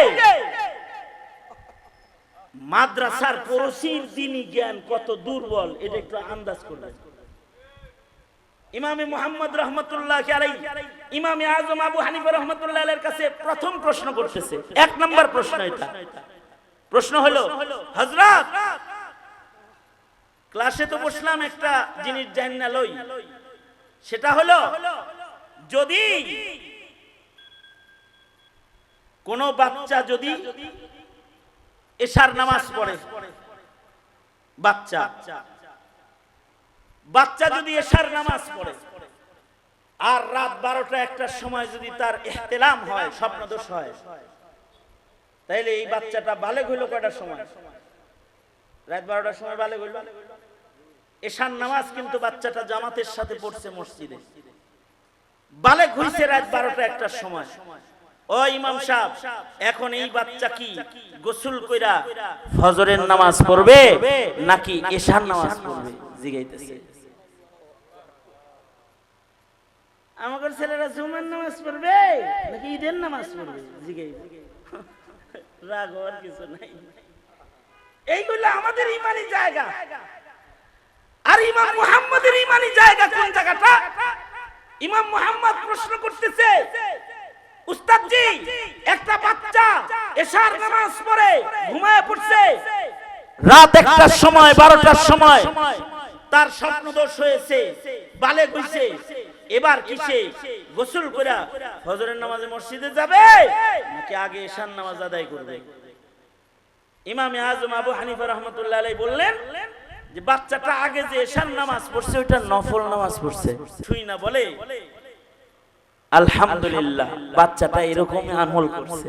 মাদ্রাসার পড়শির দ্বীনি জ্ঞান কত দুর্বল, এটা একটু আন্দাজ করবেন। ইমামে মুহাম্মদ রাহমাতুল্লাহি আলাইহি ইমামে আজম আবু হানিফা রাহমাতুল্লাহি আলাইহির কাছে প্রথম প্রশ্ন করতেছে, 1 নাম্বার প্রশ্ন। এটা প্রশ্ন হলো হযরত, ক্লাসে তো বসলাম একটা জিনিস জানি না লই, সেটা হলো যদি কোন বাচ্চা যদি এশার নামাজ পড়ে, বাচ্চা যদি এশার নামাজ পড়ে আর রাত 12টা-1টার সময় যদি তার ইহতিলাম হয়, স্বপ্নদোষ হয়, তাইলে এই বাচ্চাটা বালেগ হইল কয়টার সময়? রাত 12টার সময় বালেগ হইল। এশার নামাজ কিন্তু বাচ্চাটা জামাতের সাথে পড়ছে মসজিদে, বালেগ হইছে রাত 12টা-1টার সময়। ও ইমাম সাহেব, এখন এই বাচ্চা কি গোসল কইরা ফজরের নামাজ পড়বে নাকি এশার নামাজ পড়বে? জিগাইতেছে। আমাদের ছেলেরা জুমার নামাজ পড়বে নাকি ঈদের নামাজ পড়বে? জিগাই। রাগ হওয়ার কিছু নাই, এইগুলো আমাদের ইমানি জায়গা। আর ইমাম মুহাম্মদের ইমানি জায়গা কোন জায়গাটা? ইমাম মুহাম্মদ প্রশ্ন করতেছে, উস্তাদ জি একটা বাচ্চা এশার নামাজ পড়ে ঘুমায় পড়ছে, রাত 1টার সময় 12টার সময় তার স্বপ্নদোষ হয়েছে, বালেগ হইছে, এবার কিসে গোসল করে ফজরের নামাজে মসজিদে যাবে নাকি আগে এশার নামাজ আদায় করবে? ইমামে আজম আবু হানিফা রাহমাতুল্লাহি আলাইহি বললেন যে বাচ্চাটা আগে যে এশার নামাজ পড়ছে ওটা নফল নামাজ পড়ছে। শুই না বলে আলহামদুলিল্লাহ, বাচ্চাটা এরকমই আমল করছে,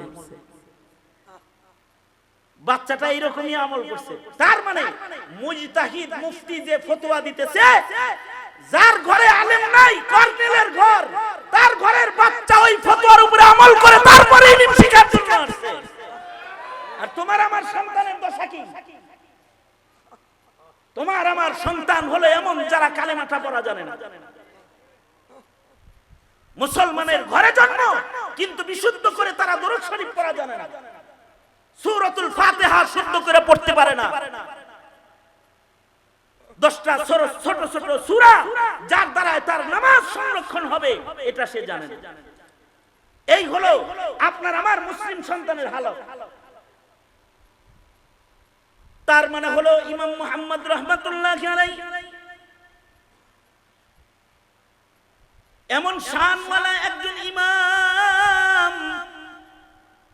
বাচ্চাটা এরকমই আমল করছে। তার মানে মুজতাহিদ মুফতি যে ফতোয়া দিতেছে, যার ঘরে আলেম নাই, কর্নেলের ঘর, তার ঘরের বাচ্চা ওই ফতোয়ার উপরে আমল করে তারপরে ইলম শিখার জন্য আসছে। আর তোমার আমার সন্তানের দশা কি? তোমার আমার সন্তান হলো এমন যারা কালেমাটা পড়া জানে না। মুসলমানের ঘরে জন্ম, কিন্তু বিশুদ্ধ করে তারা দরুদ শরীফ পড়া জানে না, সূরাতুল ফাতিহা শুদ্ধ করে পড়তে পারে না। 10টা ছোট ছোট সূরা যার দ্বারা তার নামাজ সংরক্ষণ হবে এটা সে জানে না। এই হলো আপনার আমার মুসলিম সন্তানের হালত। তার মানে হলো ইমাম মুহাম্মদ রাহমাতুল্লাহি আলাইহি এমন শানওয়ালা একজন ইমাম,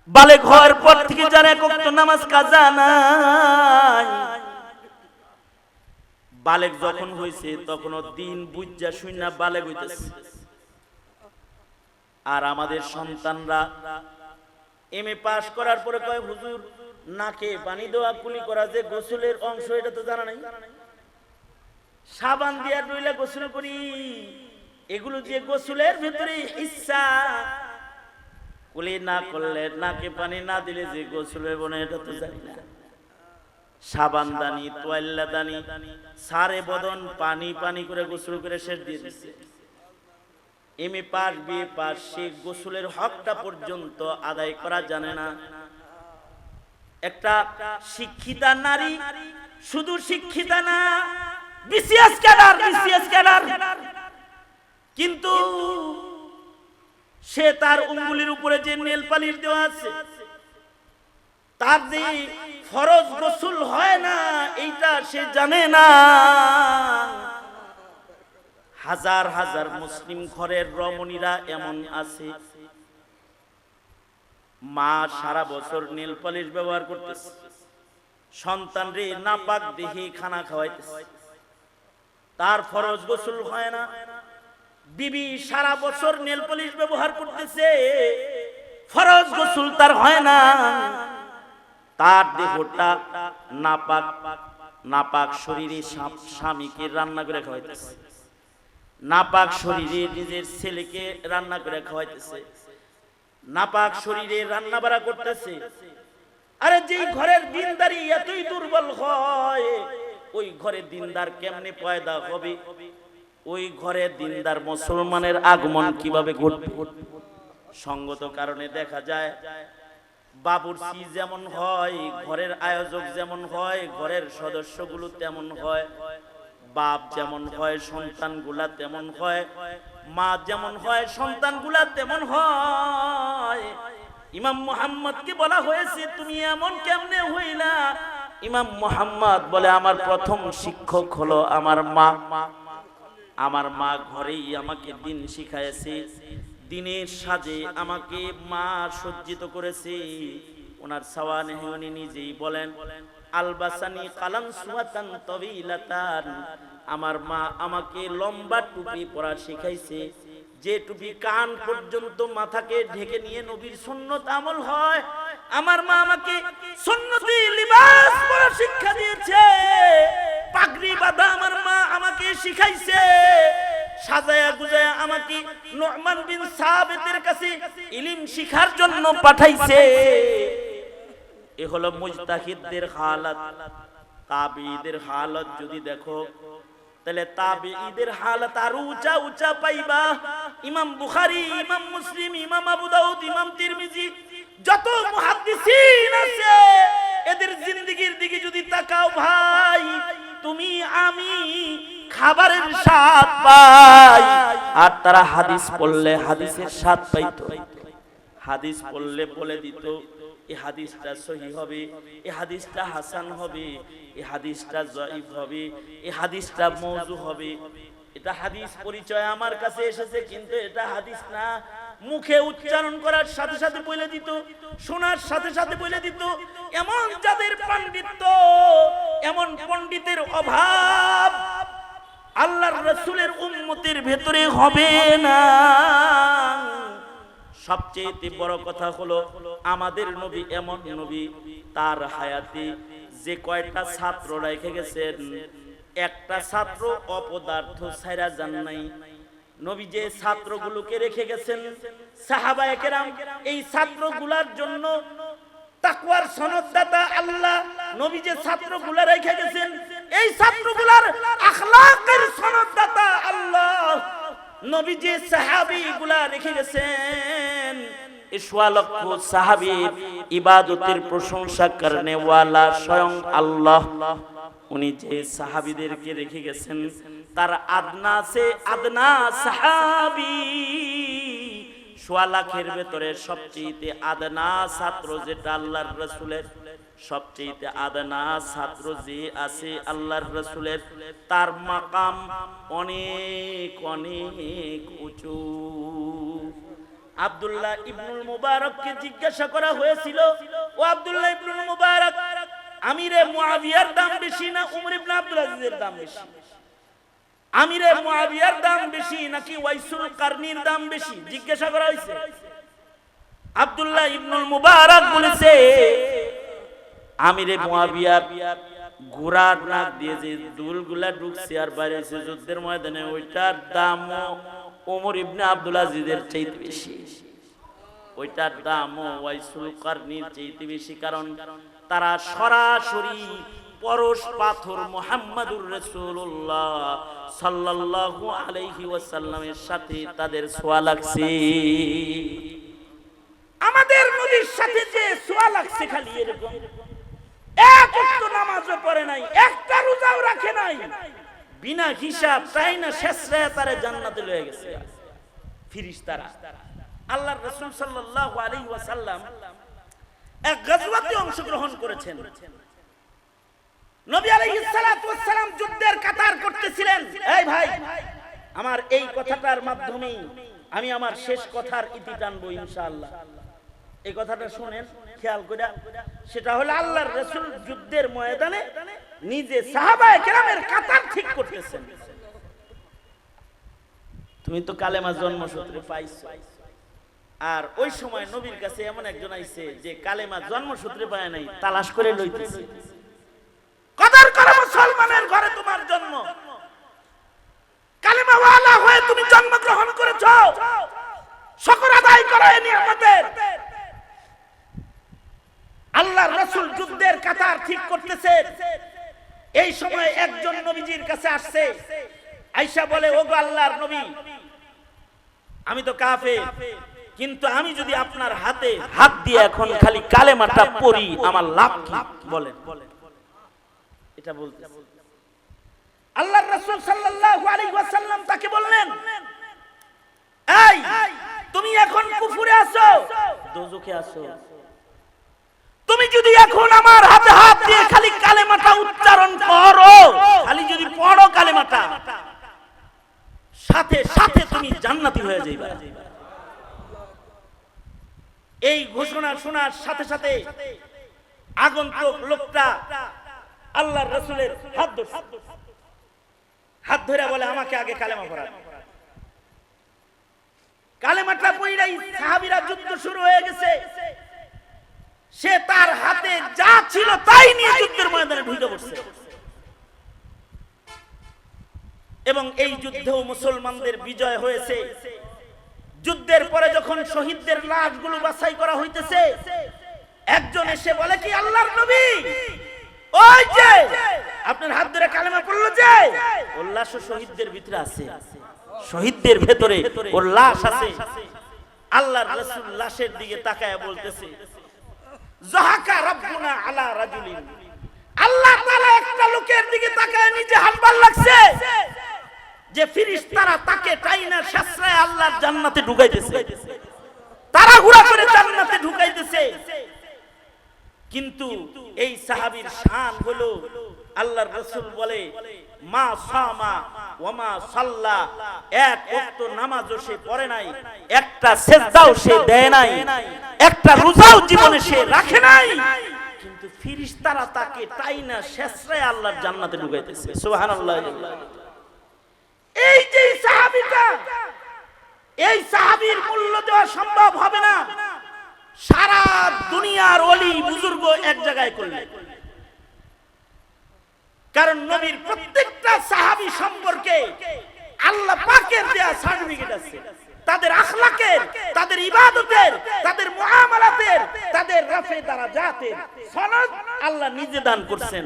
বালেগ হওয়ার পর থেকে যার এক ওয়াক্ত নামাজ কাজা নাই, বালেগ যখন হইছে তখন দিন বুঝা শুইনা বালেগ হইতেছে। আর আমাদের সন্তানরা এমএ পাস করার পরে কয় হুজুর নাকে পানি দেওয়া কুলি করা যে গোসলের অংশ, এটা তো জানা নাই। সাবান দিয়া ডইলা গোসল করি, এগুলো যে গোসলের ভিতরে ইচ্ছা, কুলি না করলে নাকে পানি না দিলে যে গোসল হবে না এটা তো জানি না। সাবান দানি, তোয়াল্লা দানি, সারে বদন পানি পানি করে গোসল করে শেষ দিয়ে দিচ্ছে। এমএ পাস বিএ পাস, সে গোসলের হকটা পর্যন্ত আদায় করা জানে না। একটা শিক্ষিতা নারী, শুধু শিক্ষিতা না, বিসিএস ক্যাডার, কিন্তু সে তার আঙ্গুলের উপরে যে নেল পালিশ দেওয়া আছে, তার যে ফরজ গোসল হয় না এইটা সে জানে না। হাজার হাজার মুসলিম ঘরের রমণীরা এমন আছে, মা সারা বছর নেল পালিশ ব্যবহার করতেছে, সন্তানরে নাপাক দেখে খানা খাওয়াইতেছে, তার ফরজ গোসল হয় না। বিবি সারা বছর নেল পালিশ ব্যবহার করতেছে, ফরজ গোসল তার হয় না, তার দেহটা নাপাক শরীরে স্বামীকে রান্না করে খাওয়াইতেছে, নাপাক শরীরে নিজের ছেলেকে রান্না করে খাওয়াইতেছে, নাপাক শরীরে রান্না বাড়া করতেছে। আরে যেই ঘরের দিনদারি এতই দুর্বল হয়, ওই ঘরে দিনদার কেমনে পয়দা হবে? ওই ঘরে দিনদার মুসলমানের আগমন কিভাবে ঘটবে? সঙ্গত কারণে দেখা যায় বাবুর্চি যেমন হয়, ঘরের আয়োজক যেমন হয়, ঘরের সদস্যগুলো তেমন হয়, বাপ যেমন হয় সন্তানগুলা তেমন হয়, মা যেমন হয় সন্তানগুলা তেমন হয়। ইমাম মুহাম্মদকে বলা হয়েছে তুমি এমন কেমনে হইলা? ইমাম মুহাম্মদ বলে আমার প্রথম শিক্ষক হলো আমার মা। আমার মা ঘরেই আমাকে দিন শিখাইছে, দিনের সাজে আমাকে মা সজ্জিত করেছে। ওনার সাওয়ানে উনি নিজেই বলেন আলবাসানি কালাম সুয়াতান তাবিলাতান, আমার মা আমাকে লম্বা টুপি পরা শিখাইছে, যে টুপি কান পর্যন্ত মাথাকে ঢেকে নিয়ে নবীর সুন্নত আমল হয়। আমার মা আমাকে সুন্নতি লিবাস পরা শিক্ষা দিয়েছে, পাগড়ি বাঁধা আমার মা আমাকে শিখাইছে, সাজায়া গুজায়া আমাকে নু'মান বিন সাবিতের কাছে ইলম শিখার জন্য পাঠাইছে। এ হলো মুজতাহিদদের হালত। তাবিঈদের হালত যদি দেখো তাহলে তাবিঈদের হালত আরো উঁচা উঁচা পাইবা। ইমাম বুখারী, ইমাম মুসলিম, ইমাম আবু দাউদ, ইমাম তিরমিজি, যত মুহাদ্দিসিন আছে এদের জিন্দেগির দিকে যদি তাকাও ভাই, তুমি আমি খাবারের স্বাদ পাই, আর তারা হাদিস পড়লে হাদিসের স্বাদ পাইতো। হাদিস পড়লে বলে দিত এই হাদিসটা সহিহ হবে, এই হাদিসটা হাসান হবে, এই হাদিসটা জয়ীফ হবে, এই হাদিসটা মওযু হবে। এটা হাদিস পরিচয় আমার কাছে এসেছে, কিন্তু এটা হাদিস না। মুখে উচ্চারণ করার সাথে সাথে বলে দিত, শোনার সাথে সাথে বলে দিত। এমন যাদের পাণ্ডিত্য, এমন পণ্ডিতের অভাব আল্লাহর রাসূলের উম্মতের ভেতরে হবে না। সবচেয়ে বড় কথা হলো আমাদের নবী এমন নবী, তার হায়াতে যে কয়টা ছাত্র রেখে গেছেন, একটা ছাত্র অপদার্থ ছাইরা যান নাই। নবী যে ছাত্রগুলোকে রেখে গেছেন সাহাবায়ে কেরাম, এই ছাত্রগুলোর জন্য তাকওয়ার সনদদাতা আল্লাহ। নবী যে ছাত্রগুলো রেখে গেছেন এই ছাত্রগুলোর আখলাকের সনদদাতা আল্লাহ। নবী যে সাহাবীগুলা রেখে গেছেন, এই ১৬ লক্ষ সাহাবীর ইবাদতের প্রশংসা করনে ওয়ালা স্বয়ং আল্লাহ। উনি যে সাহাবীদেরকে রেখে গেছেন তার আদনা সে আদনা সাহাবী ১৬ লাখের ভেতরে সবচেয়ে আদনা ছাত্র যেটা আল্লাহর রাসূলের, সবচেয়ে আদনা ছাত্র যে আছে আল্লাহর রাসূলের, তার মাকাম অনেক অনেক উঁচু। আব্দুল্লাহ ইবনুল মুবারককে জিজ্ঞাসা করা হয়েছিল, ও আব্দুল্লাহ ইবনুল মুবারক, আমিরে মুআবিয়ার দাম বেশি না উমর ইবনে আব্দুল আজিজের দাম বেশি? আমিরে মুআবিয়ার দাম বেশি নাকি ওয়াইসুল কারনির দাম বেশি? জিজ্ঞাসা করা হয়েছে। আব্দুল্লাহ ইবনুল মুবারক বলেছে আমিরে মুআবিয়ার ঘোড়ার নাক দিয়ে যে দুলগুলা ঢুকছে আর বাইরেছে যুদ্ধের ময়দানে, ওইটার দাম ওমর ইবনে আব্দুল আজিজের চাইতে বেশি, ওইটার দাম ওয়াইসুল কারনির চাইতে বেশি। কারণ তারা সরাসরি পরশ পাথর মুহাম্মাদুর রাসূলুল্লাহ সাল্লাল্লাহু আলাইহি ওয়াসাল্লামের সাথে তাদের ছোঁয়া লাগছে। আমাদের নবীর সাথে যে ছোঁয়া লাগছে খালি এরকম ওয়াক্ত নামাজও পড়ে নাই, একটা রোজাও রাখে নাই, বিনা হিসাব তাই না শেষরায় তারে জান্নাতে লয়ে গেছে ফেরেশতারা। আল্লাহর রাসূল সাল্লাল্লাহু আলাইহি ওয়াসাল্লাম এক গজওয়াতে অংশগ্রহণ করেছেন। নবী আলাইহিস সালাতু ওয়াস সালাম যুদ্ধের কাতার করতেছিলেন। এই ভাই, আমার এই কথাটার মাধ্যমে আমি আমার শেষ কথার ইতি টানবো ইনশাআল্লাহ। এই কথাটা শুনেন খেয়াল করে। সেটা হলো আল্লাহর রাসূল যুদ্ধের ময়দানে নিজে সাহাবায়ে কেরামের কাতার ঠিক করতেছেন। তুমি তো কালেমা জন্মসূত্রে পাইছো, আর ওই সময় নবীর কাছে এমন একজন আইছে যে কালেমা জন্মসূত্রে পায় নাই, তালাশ করে লইতেছে। কদর করো মুসলমানের ঘরে তোমার জন্ম, কালেমা ওয়ালা হয়ে তুমি জন্মগ্রহণ করেছো, শুকর আদায় করো এই নিয়ামতের। আল্লাহর রাসূল যুদ্ধের কাতার ঠিক করতেছে। এই সময় একজন নবীজির কাছে আসছে, আয়েশা বলে, ওগো আল্লাহর নবী, আমি তো কাফের, কিন্তু আমি যদি আপনার হাতে হাত দিয়ে এখন খালি কালেমাটা পড়ি আমার লাভ কি বলেন? এটা বলতে আল্লাহর রাসূল সাল্লাল্লাহু আলাইহি ওয়াসাল্লাম তাকে বললেন, এই তুমি এখন কুফরে আছো, দোজখে আছো, তুমি যদি এখন আমার হাতে হাত দিয়ে খালি কালেমাটা উচ্চারণ করো, খালি যদি পড়ো কালেমাটা, সাথে সাথে তুমি জান্নাতি হয়ে যাইবা। এই ঘোষণা শোনার সাথে সাথে আগন্তুক লোকটা আল্লাহর রাসূলের হাত ধরে বলে, আমাকে আগে কালেমা পড়ান। কালেমাটা পড়াই সাহাবীরা যুদ্ধ শুরু হয়ে গেছে। সে তার হাতে যা ছিল তাই নিয়ে যুদ্ধের ময়দানে ঢুকে পড়ছে, এবং এই যুদ্ধেও মুসলমানদের বিজয় হয়েছে। যুদ্ধের পরে যখন শহীদদের লাশগুলো বাছাই করা হইতেছে, একজন এসে বলে, কি আল্লাহর নবী, ওই যে আপনার হাত ধরে কালেমা পড়লো, যে ওর লাশ শহীদদের ভিতরে আছে, শহীদদের ভেতরে ওর লাশ আছে। আল্লাহর রাসূল লাশের দিকে তাকায় বলতেছে, যাহাকা রাব্বুনা আলা রাজুলিন, আল্লাহ তাআলা একটা লোকের দিকে তাকায় নিজে হাসবার লাগছে যে ফেরেশতারা তাকে টাইনা শাসরায় আল্লাহর জান্নাতে ঢুকাইতেছে, তাড়াহুড়া করে জান্নাতে ঢুকাইতেছে। কিন্তু এই সাহাবীর শান হলো, আল্লাহর রাসূল বলে, মা সামা ওয়া মা সাল্লা, এক ওয়াক্ত নামাজও সে পড়ে নাই, একটা সিজদাও সে দেয় নাই, একটা রোজাও জীবনে সে রাখে নাই, কিন্তু ফেরেশতারা তাকে টাইনা শাসরায় আল্লাহর জান্নাতে ঢুকাইতেছে। সুবহানাল্লাহ। এই যে সাহাবীটা, এই সাহাবীর মূল্য দেওয়া সম্ভব হবে না সারা দুনিয়ার ওলি বুজুর্গ এক জায়গায় করলে। কারণ নবীর প্রত্যেকটা সাহাবী সম্পর্কে আল্লাহ পাকের দেয়া সার্টিফিকেট আছে, তাদের আখলাকের, তাদের ইবাদতের, তাদের মুআমালাতের, তাদের রাফে দারাজাতের সনদ আল্লাহ নিজে দান করছেন।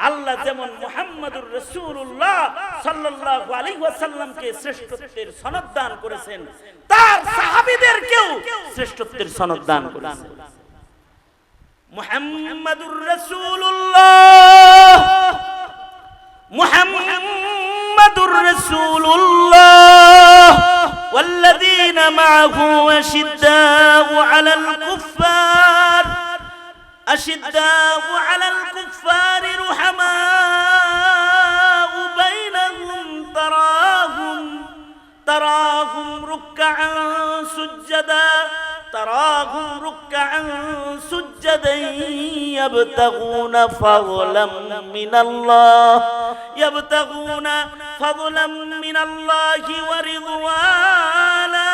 আল্লাহ যেমন মুহাম্মাদুর রাসূলুল্লাহ সাল্লাল্লাহু আলাইহি ওয়াসাল্লামকে শ্রেষ্ঠত্বের সনদ দান করেছেন, তার সাহাবীদেরকেও শ্রেষ্ঠত্বের সনদ দান করেছেন। মুহাম্মাদুর রাসূলুল্লাহ, মুহাম্মাদুর রাসূলুল্লাহ ওয়াল্লাযীনা মা'আহু আশিদ্দাউ আলাল কুফফার أشداء على الكفار رحماء بينهم تراهم ركعا سجدا يبتغون فضلا من الله ورضوانا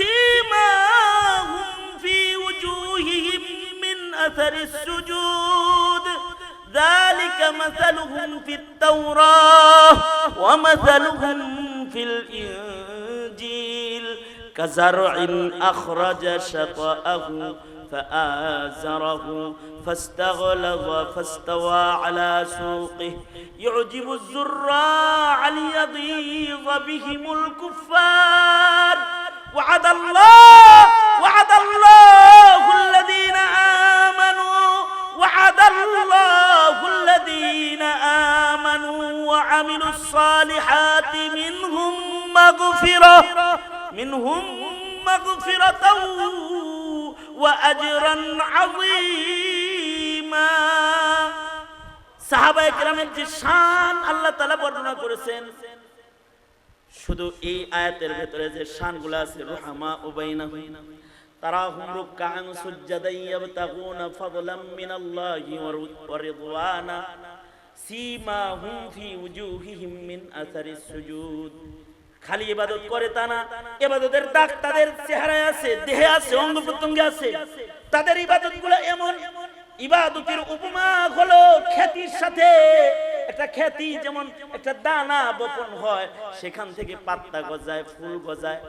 سيماهم في وجوههم أثر السجود ذلك مثلهم في التوراة ومثلهم في الإنجيل كزرع أخرج شطأه فآزره فاستغلظ فاستوى على سوقه يعجب الزراع ليغيظ بهم الكفار وعد الله الذين آمنوا وعد الله আমিলুস সালিহাতি মিনহুম মাগফিরাতাও ওয়া আজরান আযীমা। সাহাবায়ে কেরামের যে শান আল্লাহ তাআলা বর্ণনা করেছেন, শুধু এই আয়াতের ভিতরে যে শানগুলো আছে, রুহামা উবাইনাহুম তারাহুম রুকআন সুজদান ইয়াবতাগুনা ফাদলাম মিনাল্লাহি ওয়া রিদওয়ানা সীমাহুম ফি উজুহিহিম মিন আসারিস সুজুদ। খালি ইবাদত করে তা না, ইবাদতের দাগ তাদের চেহারায় আছে, দেহে আছে, অঙ্গ প্রত্যঙ্গে আছে। তাদের ইবাদতগুলো এমন, ইবাদতের উপমা হলো খেতির সাথে। একটা খেতি যেমন একটা দানা বপন হয়, সেখান থেকে পাতা গজায়, ফুল গজায়।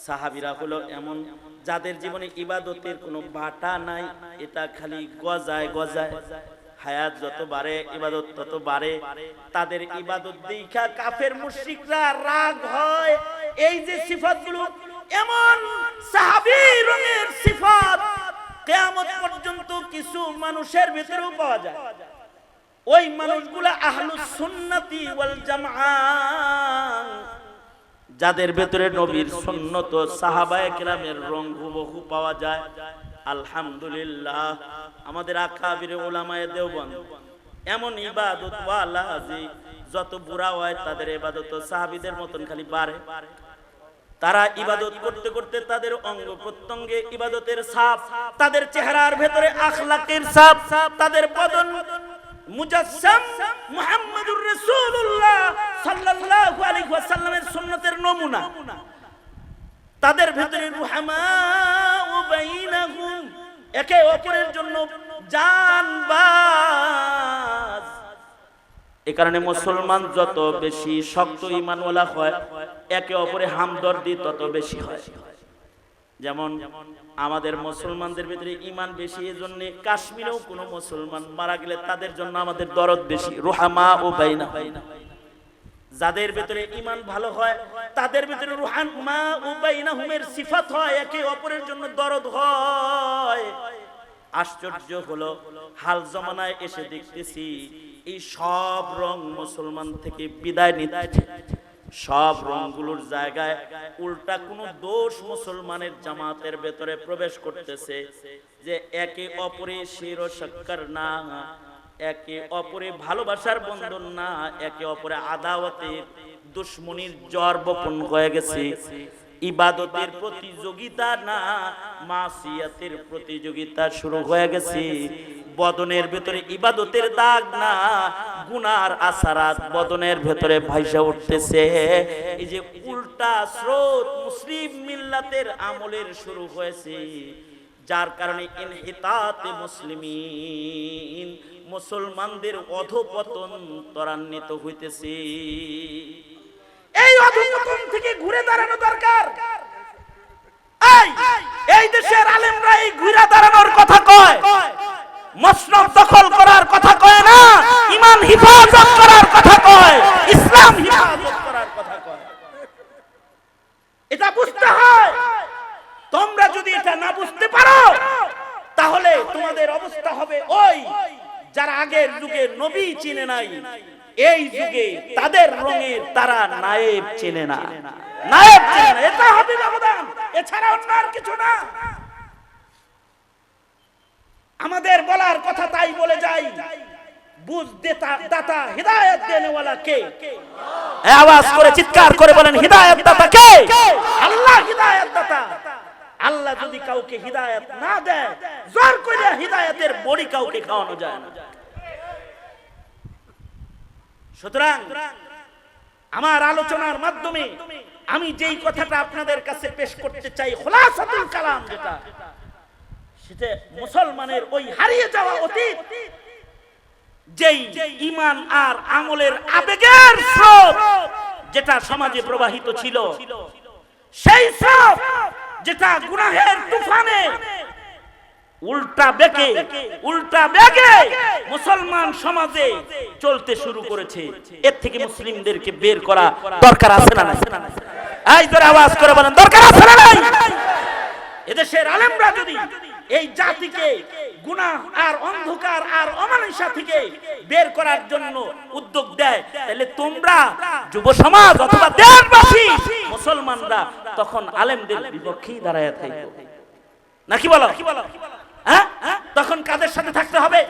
সাহাবীরা হলো এমন, যাদের জীবনে ইবাদতের কোনো বাটা নাই, এটা খালি গজায় গজায়। হায়াত যত বাড়ে ইবাদত তত বাড়ে। তাদের ইবাদত দেখা কাফের মুশরিকরা রাগ হয়। এই যে সিফাতগুলো এমন সাহাবী রঙের সিফাত, কিয়ামত পর্যন্ত কিছু মানুষের ভিতরেও পাওয়া যায়। ওই মানুষগুলা আহলুস সুন্নতি ওয়াল জামাআহ, যাদের ভিতরে নবীর সুন্নত ও সাহাবায়ে কেরামের রং হুবহু পাওয়া যায়। আলহামদুলিল্লাহ, আমাদের আকাবির উলামায়ে দেওবন্দ এমন ইবাদত ওয়ালা যে যত বুড়া হয় তাদের ইবাদত সাহাবীদের মতন খালি বাড়ে। তারা ইবাদত করতে করতে তাদের অঙ্গ প্রত্যঙ্গে ইবাদতের ছাপ, তাদের চেহারার ভেতরে আখলাকের ছাপ, তাদের বদন মুজাসসাম মুহাম্মদুর রাসূলুল্লাহ সাল্লাল্লাহু আলাইহি ওয়াসাল্লামের সুন্নতের নমুনা। তাদের ভেতরে রুহামা ও বাইনাহুম, একে অপরের জন্য জানবাজ। এই কারণে মুসলমান যত বেশি শক্ত ঈমানওয়ালা হয়, একে অপরে হামদর্দি তত বেশি হয়। যেমন আমাদের মুসলমানদের ভিতরে ঈমান বেশি, এজন্য কাশ্মীরেও কোনো মুসলমান মারা গেলে তাদের জন্য আমাদের দরদ বেশি। রুহামা ও বাইনাহুম, যাদের ভিতরে ঈমান ভালো হয় তাদের ভিতরে রুহামা ও বাইনাহুমের সিফাত হয়, একে অপরের জন্য দরদ হয়। আশ্চর্য হলো, হাল জমানায় এসে দেখতেছি এই সব রং মুসলমান থেকে বিদায় নিচ্ছে। সব রংগুলোর জায়গায় উল্টা কোন দোষ মুসলমানের জামাতের ভেতরে প্রবেশ করতেছে, যে একে অপরে শির ও শক্কর না, একে অপরে ভালোবাসার বন্ধন না, একে অপরে আদাওয়াতের দুশমনির জ্বর বপন হয়ে গেছে। ইবাদতের প্রতিযোগিতা না, মাসিয়াতের প্রতিযোগিতা শুরু হয়ে গেছে। বদনের ভেতরে ইবাদতের দাগ না, গুনার আসারাত বদনের ভেতরে ভাইসা উঠতেছে। এই যে উল্টা স্রোত মুসলিম মিল্লাতের আমলের শুরু হয়েছে, যার কারণে ইনহিতাতে মুসলিমিন, মুসলমানদের অধঃপতন ত্বরান্বিত হইতেছে। এই অধঃপতন থেকে ঘুরে দাঁড়ানো দরকার। এই দেশের আলেমরা এই ঘুরে দাঁড়ানোর কথা কয়, মসনদ দখল করার কথা কয় না, ঈমান হিফাজত করার কথা কয়, ইসলাম হিফাজত করার কথা কয়। এটা বুঝতে হয়। তোমরা যদি এটা না বুঝতে পারো, তাহলে তোমাদের অবস্থা হবে ওই যারা আগের যুগে নবী চিনে নাই, এই যুগে তাদের রঙের তারা নায়েব চেনে না, নায়েব চেনে না। এটা হবে ব্যবধান, এছাড়া অন্য আর কিছু না। আমাদের বলার কথা তাই বলে যাই, বুঝ দাতা হিদায়াত দেনেওয়ালা কে? আওয়াজ করে চিৎকার করে বলেন, হিদায়াত দাতা কে? আল্লাহ হিদায়াত দাতা। আল্লাহ যদি কাউকে হিদায়াত না দেয়, জোর করে হিদায়াতের বড়ি কাউকে খাওয়ানো যায় না। সুতরাং আমার আলোচনার মাধ্যমে আমি যেই কথাটা আপনাদের কাছে পেশ করতে চাই, খুলাসাতুল কালাম যেটা, সেটা মুসলমানের ওই হারিয়ে যাওয়া অতীত, যেই ঈমান আর আমলের আবেগের স্রোত যেটা সমাজে প্রবাহিত ছিল, সেই স্রোত যেটা গুনাহের তুফানে উল্টা বেগে মুসলমান সমাজে চলতে শুরু করেছে। এর থেকে মুসলিমদেরকে বের করা দরকার আছে না নাই? এই জোরে আওয়াজ করে বলেন, দরকার আছে না নাই? এদেশের আলেমরা যদি এই জাতিকে গুনাহ আর অন্ধকার আর অমানুষা থেকে বের করার জন্য উদ্যোগ দেয়, তাহলে তোমরা যুব সমাজ অথবা দেশবাসী মুসলমানরা তখন আলেমদের বিপক্ষেই দাঁড়ায় থাকবে, নাকি বলো? হ্যাঁ, তখন কাদের সাথে থাকতে হবে?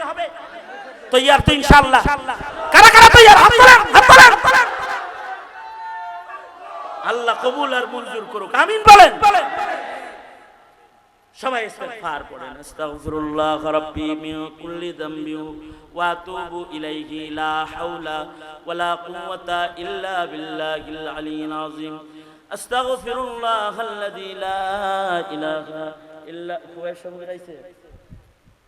তৈয়ার তো ইনশাআল্লাহ? কারা কারা তৈয়ার? হাত তোলেন, হাত তোলেন। আল্লাহ কবুল আর মঞ্জুর করুক, আমিন বলেন। সবাই ইস্তিগফার পড়েন। আস্তাগফিরুল্লাহ রাব্বি মিন কুল্লি যামবি ওয়া আতুবু ইলাইহি লা হাওলা ওয়ালা কুওয়াতা ইল্লা বিল্লাহিল আলিয়্যিল আযীম। আস্তাগফিরুল্লাহাল্লাযী লা ইলাহা ইল্লা হুয়া। সবাই গাইছে।